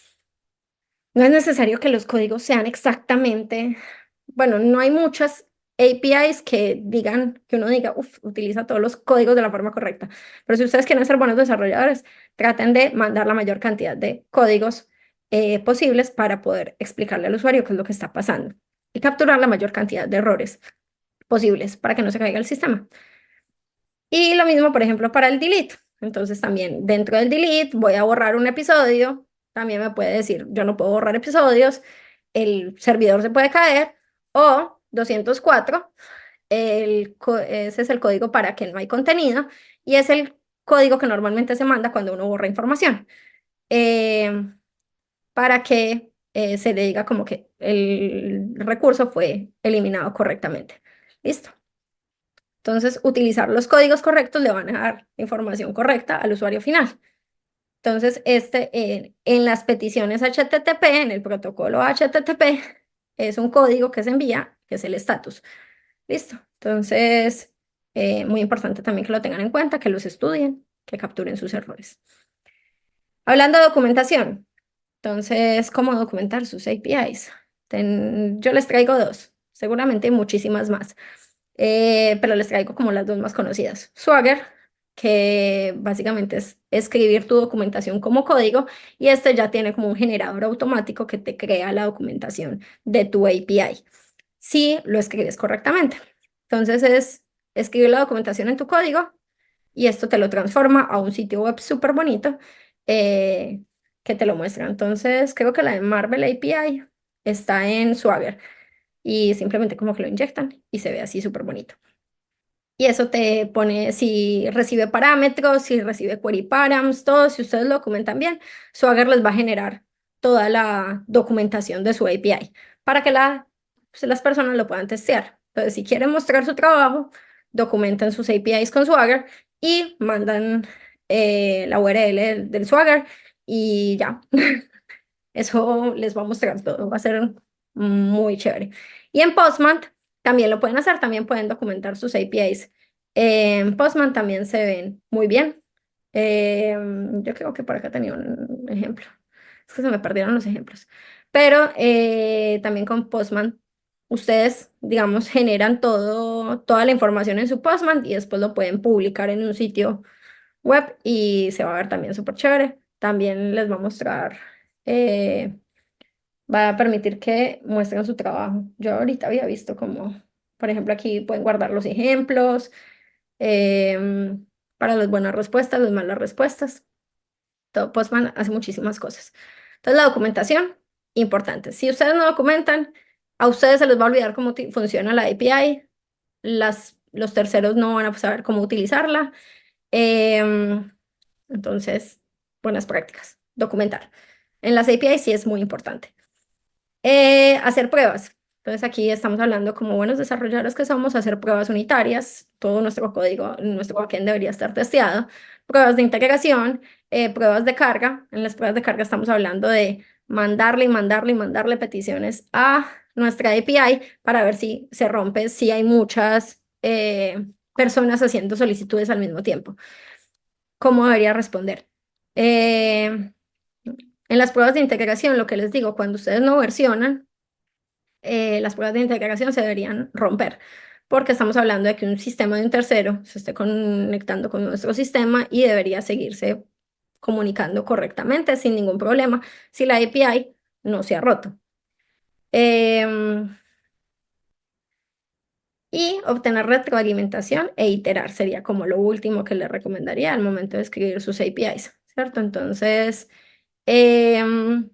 No es necesario que los códigos sean exactamente, bueno, no hay muchas APIs que digan, que uno diga, uff, utiliza todos los códigos de la forma correcta. Pero si ustedes quieren ser buenos desarrolladores, traten de mandar la mayor cantidad de códigos posibles para poder explicarle al usuario qué es lo que está pasando y capturar la mayor cantidad de errores posibles para que no se caiga el sistema. Y lo mismo, por ejemplo, para el delete. Entonces también dentro del delete voy a borrar un episodio. También me puede decir, yo no puedo borrar episodios, el servidor se puede caer. O 204, ese es el código para que no hay contenido y es el código que normalmente se manda cuando uno borra información. Para que se le diga como que el recurso fue eliminado correctamente. ¿Listo? Entonces, utilizar los códigos correctos le van a dar información correcta al usuario final. Entonces, en las peticiones HTTP, en el protocolo HTTP, es un código que se envía, que es el estatus. ¿Listo? Entonces, muy importante también que lo tengan en cuenta, que los estudien, que capturen sus errores. Hablando de documentación, entonces, ¿cómo documentar sus APIs? Yo les traigo dos, seguramente hay muchísimas más, pero les traigo como las dos más conocidas. Swagger, que básicamente es escribir tu documentación como código, y este ya tiene como un generador automático que te crea la documentación de tu API, si lo escribes correctamente. Entonces es escribir la documentación en tu código y esto te lo transforma a un sitio web súper bonito eh, que te lo muestra. Entonces, creo que la de Marvel API está en Swagger y simplemente como que lo inyectan y se ve así súper bonito. Y eso te pone si recibe parámetros, si recibe query params, todo. Si ustedes lo documentan bien, Swagger les va a generar toda la documentación de su API para que pues, las personas lo puedan testear. Entonces, si quieren mostrar su trabajo, documentan sus APIs con Swagger y mandan la URL del Swagger y ya. Eso les va a mostrar todo. Va a ser muy chévere. Y en Postman también lo pueden hacer, también pueden documentar sus APIs. En Postman también se ven muy bien. Yo creo que por acá tenía un ejemplo. Es que se me perdieron los ejemplos. Pero también con Postman, ustedes, digamos, generan toda la información en su Postman y después lo pueden publicar en un sitio web y se va a ver también súper chévere. También les va a mostrar. eh, Va a permitir que muestren su trabajo. Yo ahorita había visto como, por ejemplo, aquí pueden guardar los ejemplos para las buenas respuestas, las malas respuestas. Todo Postman hace muchísimas cosas. Entonces, la documentación, importante. Si ustedes no documentan, A ustedes se les va a olvidar cómo funciona la API, los terceros no van a saber cómo utilizarla. Em, entonces, buenas prácticas, documentar. En las API sí es muy importante. Hacer pruebas. Entonces aquí estamos hablando como buenos desarrolladores que somos, hacer pruebas unitarias. Todo nuestro código, nuestro backend debería estar testeado. Pruebas de integración, pruebas de carga. En las pruebas de carga estamos hablando de mandarle y mandarle y mandarle peticiones a nuestra API para ver si se rompe, si hay muchas personas haciendo solicitudes al mismo tiempo. ¿Cómo debería responder? En las pruebas de integración, lo que les digo, cuando ustedes no versionan, las pruebas de integración se deberían romper, porque estamos hablando de que un sistema de un tercero se esté conectando con nuestro sistema y debería seguirse comunicando correctamente sin ningún problema si la API no se ha roto. Em, y obtener retroalimentación e iterar sería como lo último que le recomendaría al momento de escribir sus APIs, ¿cierto? Entonces, em,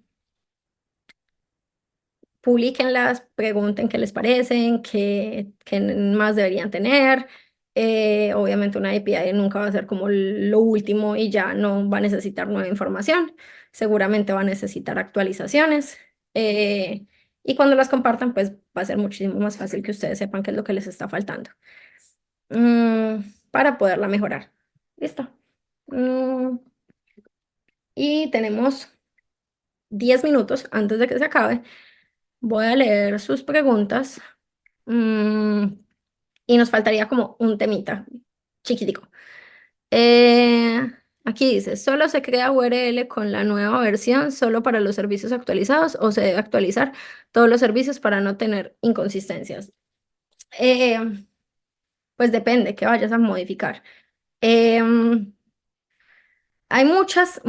publíquenlas, pregunten qué les parecen, qué más deberían tener. Obviamente una API nunca va a ser como lo último y ya no va a necesitar nueva información. Seguramente va a necesitar actualizaciones. Y cuando las compartan, pues va a ser muchísimo más fácil que ustedes sepan qué es lo que les está faltando mm, para poderla mejorar. Listo. Mm, y tenemos 10 minutos antes de que se acabe. Voy a leer sus preguntas. Mm, y nos faltaría como un temita chiquitico. Eh, aquí dice, ¿solo se crea URL con la nueva versión solo para los servicios actualizados o se debe actualizar todos los servicios para no tener inconsistencias? Eh, pues depende que vayas a modificar. Em, Hay muchas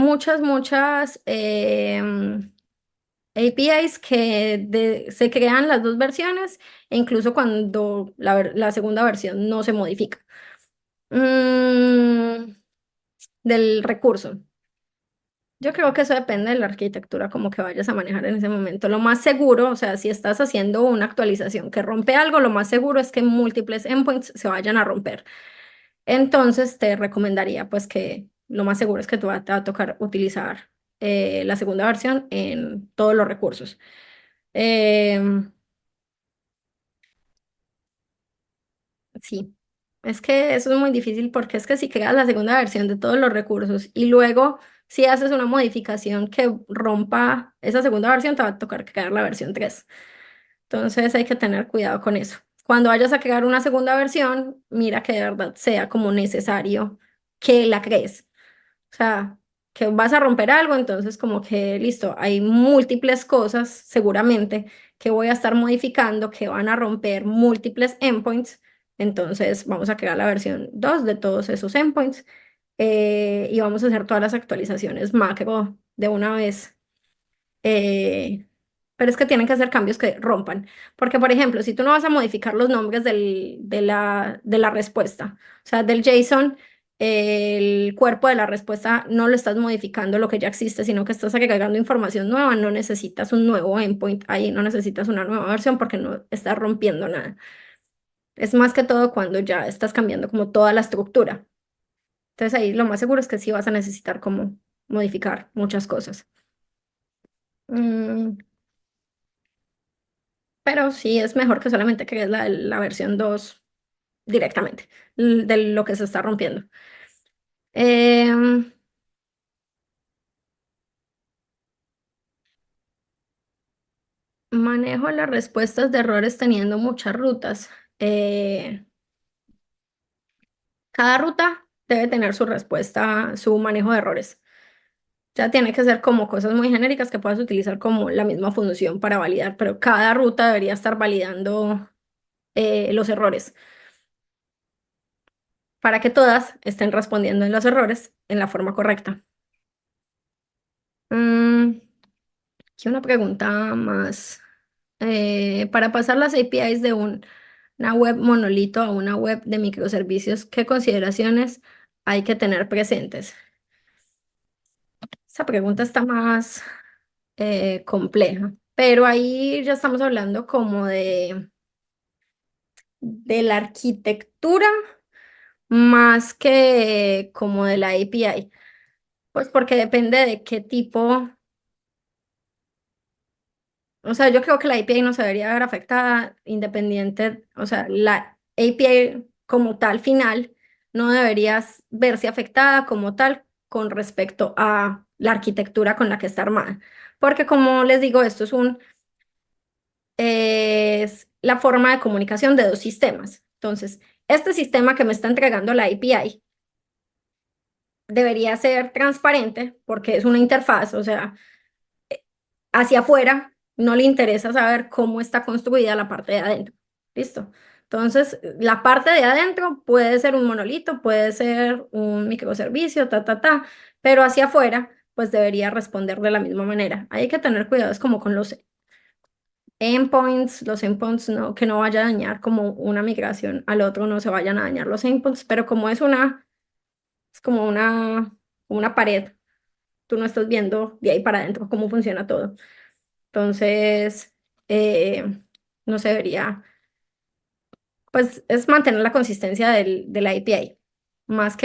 APIs que se crean las dos versiones e incluso cuando la segunda versión no se modifica. Mm, del recurso. Yo creo que eso depende de la arquitectura como que vayas a manejar en ese momento. Lo más seguro, o sea, si estás haciendo una actualización que rompe algo, lo más seguro es que múltiples endpoints se vayan a romper. Entonces te recomendaría pues que lo más seguro es que te va a tocar utilizar la segunda versión en todos los recursos. Em, Sí, es que eso es muy difícil porque es que si creas la segunda versión de todos los recursos y luego si haces una modificación que rompa esa segunda versión, te va a tocar crear la versión 3. Entonces hay que tener cuidado con eso. Cuando vayas a crear una segunda versión, mira que de verdad sea como necesario que la crees. O sea, que vas a romper algo, entonces como que listo, hay múltiples cosas seguramente que voy a estar modificando que van a romper múltiples endpoints. Entonces vamos a crear la versión 2 de todos esos endpoints y vamos a hacer todas las actualizaciones macro de una vez. Eh, pero es que tienen que hacer cambios que rompan. Porque, por ejemplo, si tú no vas a modificar los nombres de la respuesta, o sea, del JSON, el cuerpo de la respuesta no lo estás modificando lo que ya existe, sino que estás agregando información nueva, no necesitas un nuevo endpoint ahí, no necesitas una nueva versión porque no estás rompiendo nada. Es más que todo cuando ya estás cambiando como toda la estructura. Entonces ahí lo más seguro es que sí vas a necesitar como modificar muchas cosas. Mm, Pero sí es mejor que solamente crees la versión 2 directamente de lo que se está rompiendo. Em, Manejo las respuestas de errores teniendo muchas rutas. Eh, Cada ruta debe tener su respuesta, su manejo de errores. Ya tiene que ser como cosas muy genéricas que puedas utilizar como la misma función para validar, pero cada ruta debería estar validando los errores para que todas estén respondiendo en los errores en la forma correcta. Mm, Aquí una pregunta más. Para pasar las APIs de una web monolito a una web de microservicios, ¿qué consideraciones hay que tener presentes? Esa pregunta está más compleja. pero ahí ya estamos hablando como de la arquitectura más que como de la API, pues porque depende de qué tipo, o sea, yo creo que la API no se debería ver afectada independiente, o sea, la API como tal final no debería verse afectada como tal con respecto a la arquitectura con la que está armada, porque como les digo, esto es la forma de comunicación de dos sistemas. Entonces, este sistema que me está entregando la API debería ser transparente porque es una interfaz, o sea, hacia afuera no le interesa saber cómo está construida la parte de adentro. ¿Listo? Entonces, la parte de adentro puede ser un monolito, puede ser un microservicio, pero hacia afuera, pues debería responder de la misma manera. Hay que tener cuidado, es como con los endpoints no, que no vaya a dañar como una migración al otro, no se vayan a dañar los endpoints, pero como es como una pared, tú no estás viendo de ahí para adentro cómo funciona todo. Entonces, eh, no se debería, pues es mantener la consistencia de la API, más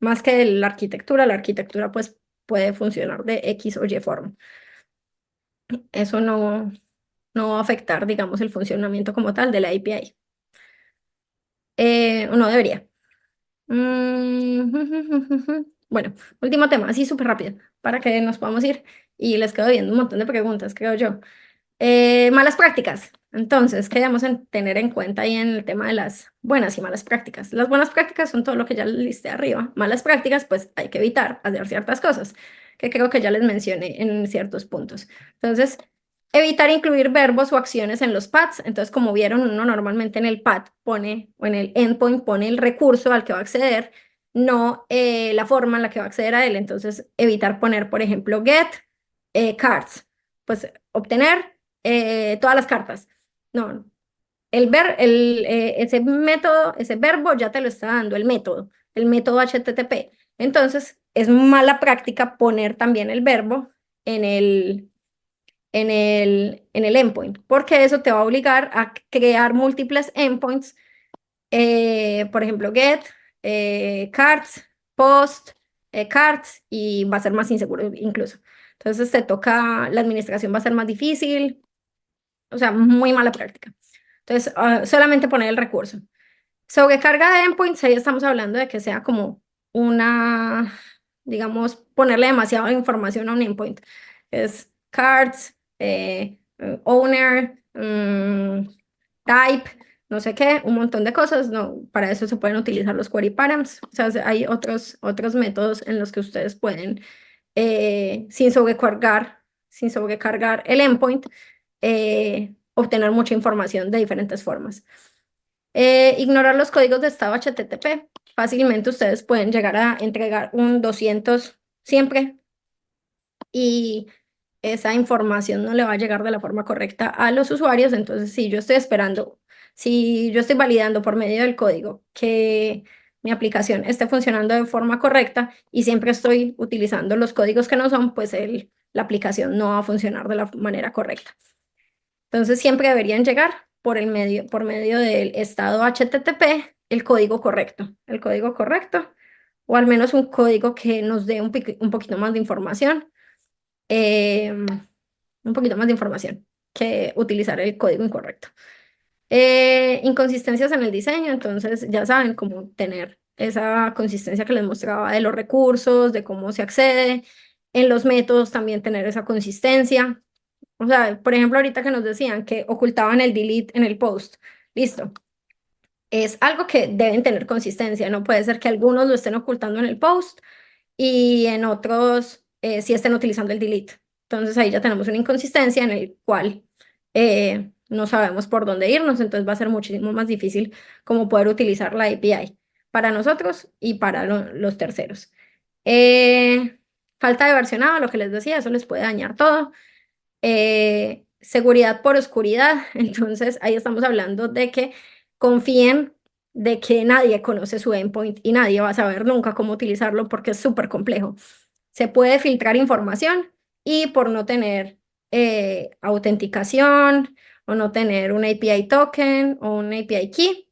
más que de la arquitectura pues puede funcionar de X o Y forma. Eso no va a afectar, digamos, el funcionamiento como tal de la API. O no debería. Bueno, último tema, así súper rápido, para que nos podamos ir y les quedo viendo un montón de preguntas, creo yo. Malas prácticas. Entonces, ¿qué debemos tener en cuenta ahí en el tema de las buenas y malas prácticas? Las buenas prácticas son todo lo que ya les listé arriba. Malas prácticas, pues hay que evitar hacer ciertas cosas, que creo que ya les mencioné en ciertos puntos. Entonces, evitar incluir verbos o acciones en los paths. Entonces, como vieron, uno normalmente en el path pone, o en el endpoint pone el recurso al que va a acceder, no la forma en la que va a acceder a él. Entonces, evitar poner, por ejemplo, get cards. Pues obtener todas las cartas. No, ese método, ese verbo ya te lo está dando el método HTTP. Entonces, es mala práctica poner también el verbo en el endpoint, porque eso te va a obligar a crear múltiples endpoints, por ejemplo, get, cards, post, cards, y va a ser más inseguro incluso. Entonces, la administración va a ser más difícil, o sea, muy mala práctica. Entonces, solamente poner el recurso. Sobrecarga de endpoints, ahí estamos hablando de que sea como digamos, ponerle demasiada información a un endpoint. Es cards, owner, type, no sé qué, un montón de cosas. No, para eso se pueden utilizar los query params. O sea, hay otros métodos en los que ustedes pueden, sin sobrecargar el endpoint, obtener mucha información de diferentes formas. Ignorar los códigos de estado HTTP. Fácilmente ustedes pueden llegar a entregar un 200 siempre y esa información no le va a llegar de la forma correcta a los usuarios. Entonces, si yo estoy validando por medio del código que mi aplicación esté funcionando de forma correcta y siempre estoy utilizando los códigos que no son, pues la aplicación no va a funcionar de la manera correcta. Entonces siempre deberían llegar por medio del estado HTTP el código correcto, o al menos un código que nos dé un poquito más de información, eh, un poquito más de información que utilizar el código incorrecto. Inconsistencias en el diseño, entonces ya saben cómo tener esa consistencia que les mostraba de los recursos, de cómo se accede, en los métodos también tener esa consistencia. O sea, por ejemplo, ahorita que nos decían que ocultaban el delete en el post. Listo. Es algo que deben tener consistencia. No puede ser que algunos lo estén ocultando en el post y en otros sí estén utilizando el delete. Entonces ahí ya tenemos una inconsistencia en el cual no sabemos por dónde irnos. Entonces va a ser muchísimo más difícil como poder utilizar la API para nosotros y para los terceros. Falta de versionado, lo que les decía, eso les puede dañar todo. Seguridad por oscuridad. Entonces ahí estamos hablando de que confíen de que nadie conoce su endpoint y nadie va a saber nunca cómo utilizarlo porque es súper complejo. Se puede filtrar información y por no tener autenticación o no tener un API token o un API key.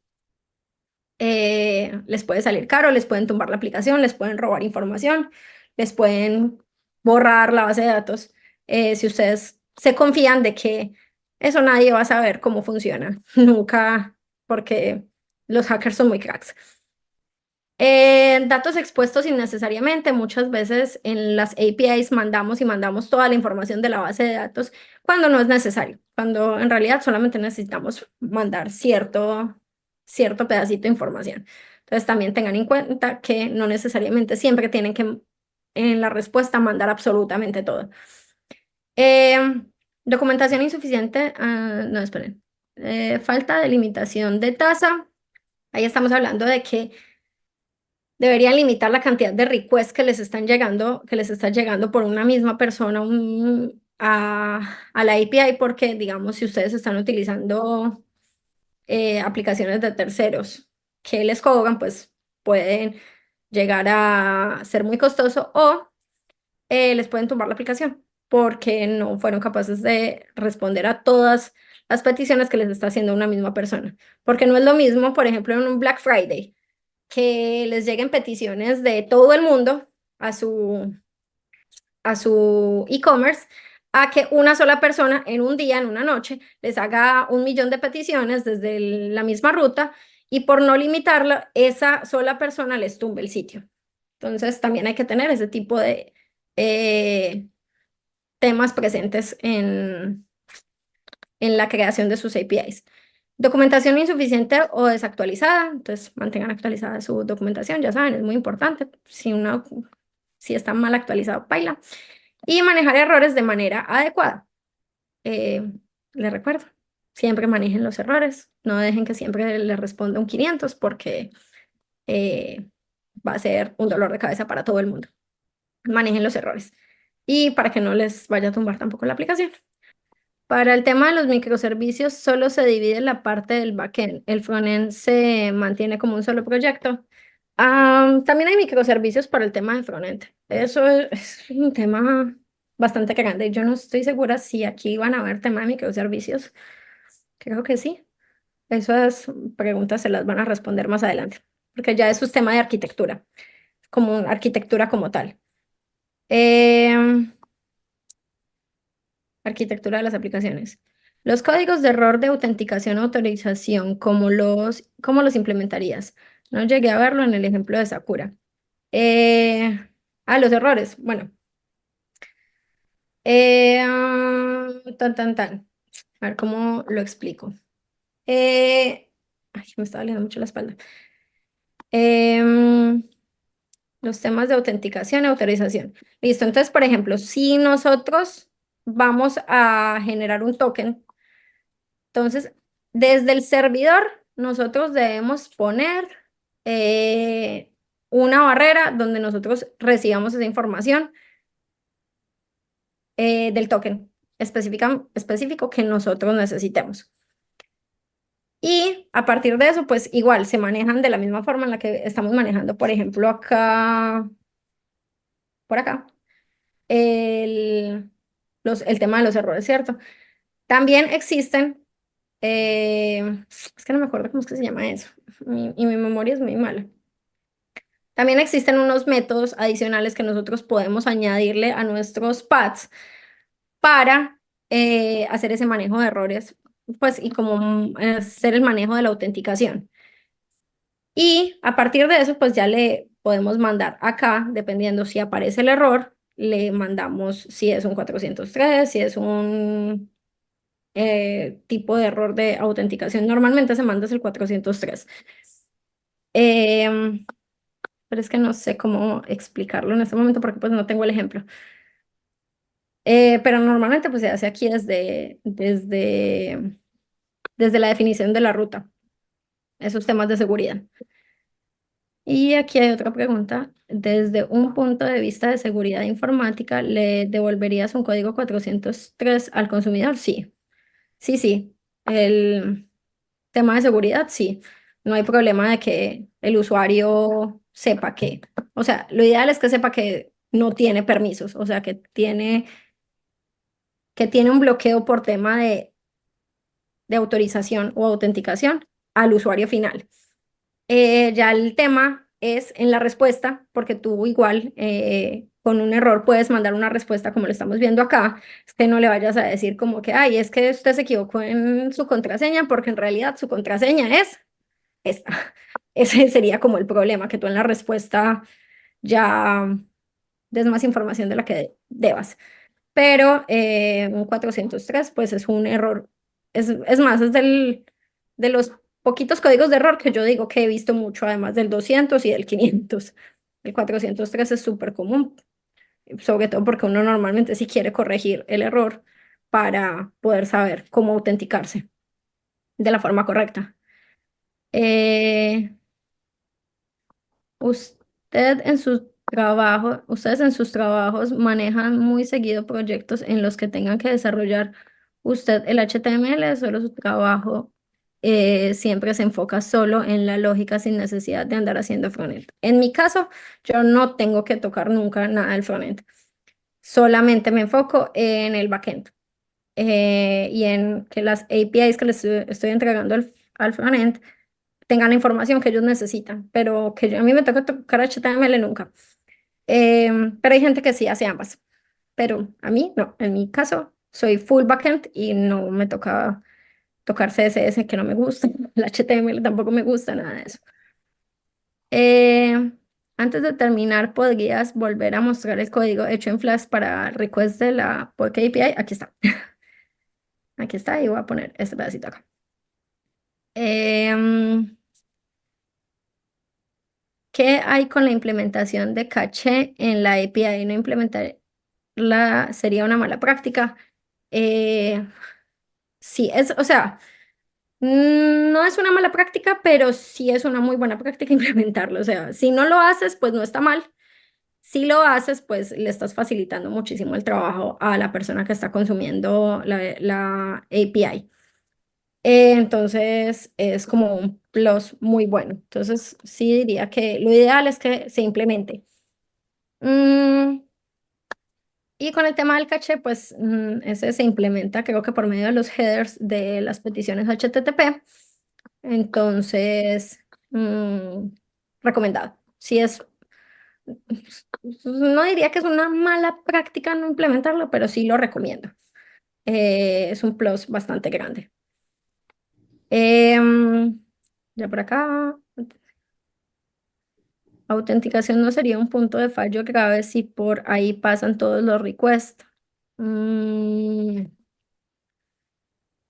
Les puede salir caro, les pueden tumbar la aplicación, les pueden robar información, les pueden borrar la base de datos. Si ustedes se confían de que eso nadie va a saber cómo funciona, nunca, porque los hackers son muy cracks. Datos expuestos innecesariamente, muchas veces en las APIs mandamos y mandamos toda la información de la base de datos cuando no es necesario, cuando en realidad solamente necesitamos mandar cierto pedacito de información. Entonces también tengan en cuenta que no necesariamente siempre tienen que en la respuesta mandar absolutamente todo. Documentación insuficiente, no, esperen. Falta de limitación de tasa. Ahí estamos hablando de que deberían limitar la cantidad de requests que les están llegando, que les está llegando por una misma persona a la API, porque, digamos, si ustedes están utilizando aplicaciones de terceros que les cobran, pues pueden llegar a ser muy costoso o les pueden tumbar la aplicación porque no fueron capaces de responder a todas las peticiones que les está haciendo una misma persona. Porque no es lo mismo, por ejemplo, en un Black Friday que les lleguen peticiones de todo el mundo a su e-commerce, a que una sola persona en un día, en una noche, les haga 1 millón de peticiones desde la misma ruta y por no limitarlo, esa sola persona les tumbe el sitio. Entonces también hay que tener ese tipo de temas presentes en la creación de sus APIs. Documentación insuficiente o desactualizada, entonces mantengan actualizada su documentación, ya saben, es muy importante. Si está mal actualizado, paila. Y manejar errores de manera adecuada. Les recuerdo, siempre manejen los errores, no dejen que siempre les responda un 500 porque va a ser un dolor de cabeza para todo el mundo. Manejen los errores y para que no les vaya a tumbar tampoco la aplicación. Para el tema de los microservicios, solo se divide la parte del backend. El frontend se mantiene como un solo proyecto. También hay microservicios para el tema de frontend. Eso es un tema bastante grande. Yo no estoy segura si aquí van a haber tema de microservicios. Creo que sí. Esas preguntas se las van a responder más adelante, porque ya es un tema de arquitectura, como una arquitectura como tal. Em, Arquitectura de las aplicaciones. Los códigos de error de autenticación o autorización, ¿cómo los implementarías? No llegué a verlo en el ejemplo de Sakura. Los errores. Bueno. Tan. A ver cómo lo explico. Ay, me está doliendo mucho la espalda. Em, los temas de autenticación y autorización. Listo. Entonces, por ejemplo, si nosotros vamos a generar un token, entonces, desde el servidor, nosotros debemos poner eh, una barrera donde nosotros recibamos esa información del token específico que nosotros necesitemos. Y a partir de eso, pues igual se manejan de la misma forma en la que estamos manejando, por ejemplo, por acá, el, el tema de los errores, ¿cierto? También existen, es que no me acuerdo cómo es que se llama eso, y mi memoria es muy mala. También existen unos métodos adicionales que nosotros podemos añadirle a nuestros pads para hacer ese manejo de errores, pues, y como hacer el manejo de la autenticación. Y a partir de eso, pues ya le podemos mandar acá, dependiendo si aparece el error, le mandamos si es un 403, si es un tipo de error de autenticación. Normalmente se manda es el 403. Em, pero es que no sé cómo explicarlo en este momento porque pues no tengo el ejemplo. Pero normalmente pues se hace aquí desde la definición de la ruta, esos temas de seguridad. Y aquí hay otra pregunta. Desde un punto de vista de seguridad informática, ¿le devolverías un código 403 al consumidor? Sí, sí, sí. El tema de seguridad, sí. No hay problema de que el usuario sepa que, o sea, lo ideal es que sepa que no tiene permisos, o sea, que tiene que tiene un bloqueo por tema de autorización o autenticación al usuario final. Ya el tema es en la respuesta, porque tú igual con un error puedes mandar una respuesta como lo estamos viendo acá, es que no le vayas a decir como que, ay, es que usted se equivocó en su contraseña, porque en realidad su contraseña es esta. Ese sería como el problema, que tú en la respuesta ya des más información de la que debas. Pero un 403 pues es un error. Es más, de los poquitos códigos de error que yo digo que he visto mucho, además del 200 y del 500. El 403 es súper común, sobre todo porque uno normalmente sí quiere corregir el error para poder saber cómo autenticarse de la forma correcta. Eh, ustedes en sus trabajos manejan muy seguido proyectos en los que tengan que desarrollar usted el HTML, solo su trabajo siempre se enfoca solo en la lógica sin necesidad de andar haciendo frontend. En mi caso, yo no tengo que tocar nunca nada del frontend, solamente me enfoco en el backend y en que las APIs que les estoy entregando al frontend tengan la información que ellos necesitan, pero que a mí me toca tocar HTML nunca. Pero hay gente que sí hace ambas, pero a mí no, en mi caso soy full backend y no me toca tocar CSS que no me gusta, el HTML tampoco me gusta, nada de eso. Eh, Antes de terminar, ¿podrías volver a mostrar el código hecho en Flash para request de la Poké API? Aquí está. Aquí está y voy a poner este pedacito acá. Em, ¿Qué hay con la implementación de caché en la API? No implementarla sería una mala práctica. Eh, sí, o sea, no es una mala práctica, pero sí es una muy buena práctica implementarlo. O sea, si no lo haces, pues no está mal. Si lo haces, pues le estás facilitando muchísimo el trabajo a la persona que está consumiendo la API. Entonces es como un plus muy bueno. Entonces sí diría que lo ideal es que se implemente. Mm, y con el tema del caché, pues ese se implementa creo que por medio de los headers de las peticiones HTTP. Entonces, recomendado. Si es, no diría que es una mala práctica no implementarlo, pero sí lo recomiendo. Es un plus bastante grande. Em, ya por acá, autenticación no sería un punto de fallo grave si por ahí pasan todos los requests. Mm,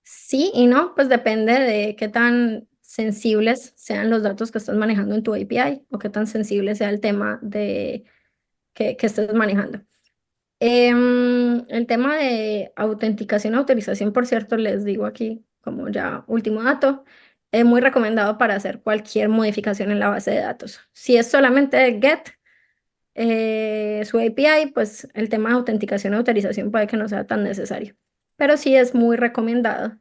sí y no, pues depende de qué tan sensibles sean los datos que estás manejando en tu API o qué tan sensible sea el tema que estés manejando. El tema de autenticación y autorización, por cierto, les digo aquí como ya último dato, es muy recomendado para hacer cualquier modificación en la base de datos. Si es solamente get su API, pues el tema de autenticación y autorización puede que no sea tan necesario, pero sí es muy recomendado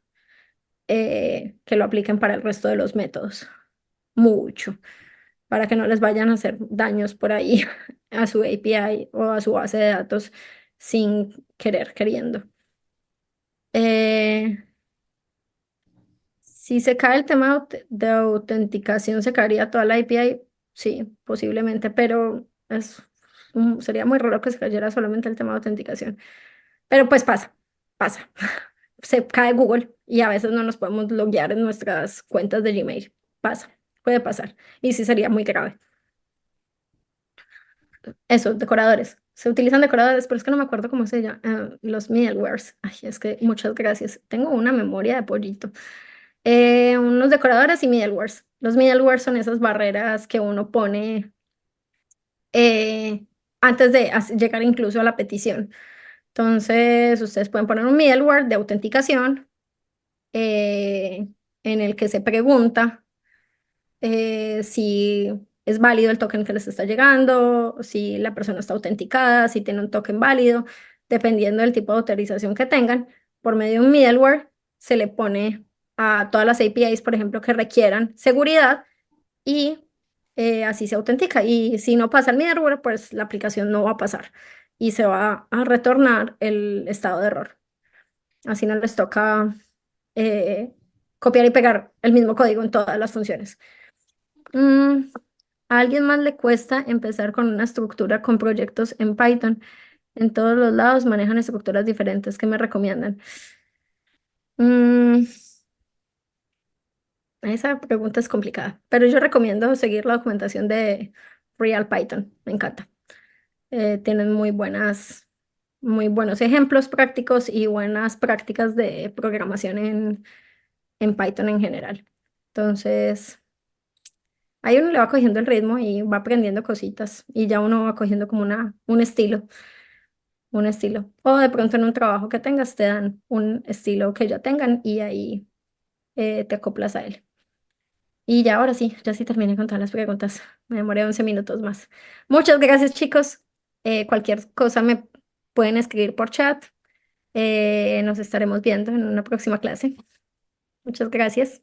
que lo apliquen para el resto de los métodos, mucho, para que no les vayan a hacer daños por ahí a su API o a su base de datos sin querer, queriendo. Eh, si se cae el tema de autenticación, ¿se caería toda la API? Sí, posiblemente, pero sería muy raro que se cayera solamente el tema de autenticación. Pero pues pasa. Se cae Google y a veces no nos podemos loguear en nuestras cuentas de Gmail. Pasa, puede pasar. Y sí sería muy grave. Eso, decoradores. Se utilizan decoradores, pero es que no me acuerdo cómo se llama. Los middlewares. Ay, es que muchas gracias. Tengo una memoria de pollito. Unos decoradores y middlewares. Los middlewares son esas barreras que uno pone antes de llegar incluso a la petición. Entonces, ustedes pueden poner un middleware de autenticación en el que se pregunta si es válido el token que les está llegando, si la persona está autenticada, si tiene un token válido, dependiendo del tipo de autorización que tengan. Por medio de un middleware se le pone a todas las APIs, por ejemplo, que requieran seguridad y así se autentica. Y si no pasa el middleware, pues la aplicación no va a pasar y se va a retornar el estado de error. Así no les toca eh, copiar y pegar el mismo código en todas las funciones. Mm, a alguien más le cuesta empezar con una estructura con proyectos en Python. En todos los lados manejan estructuras diferentes. ¿Qué me recomiendan? Mm, esa pregunta es complicada, pero yo recomiendo seguir la documentación de Real Python. Me encanta. Tienen muy buenos ejemplos prácticos y buenas prácticas de programación en Python en general. Entonces, ahí uno le va cogiendo el ritmo y va aprendiendo cositas y ya uno va cogiendo como un estilo, un estilo. O de pronto en un trabajo que tengas te dan un estilo que ya tengan y ahí te acoplas a él. Y ya ahora sí, ya sí terminé con todas las preguntas. Me demoré 11 minutos más. Muchas gracias, chicos. Cualquier cosa me pueden escribir por chat. Nos estaremos viendo en una próxima clase. Muchas gracias.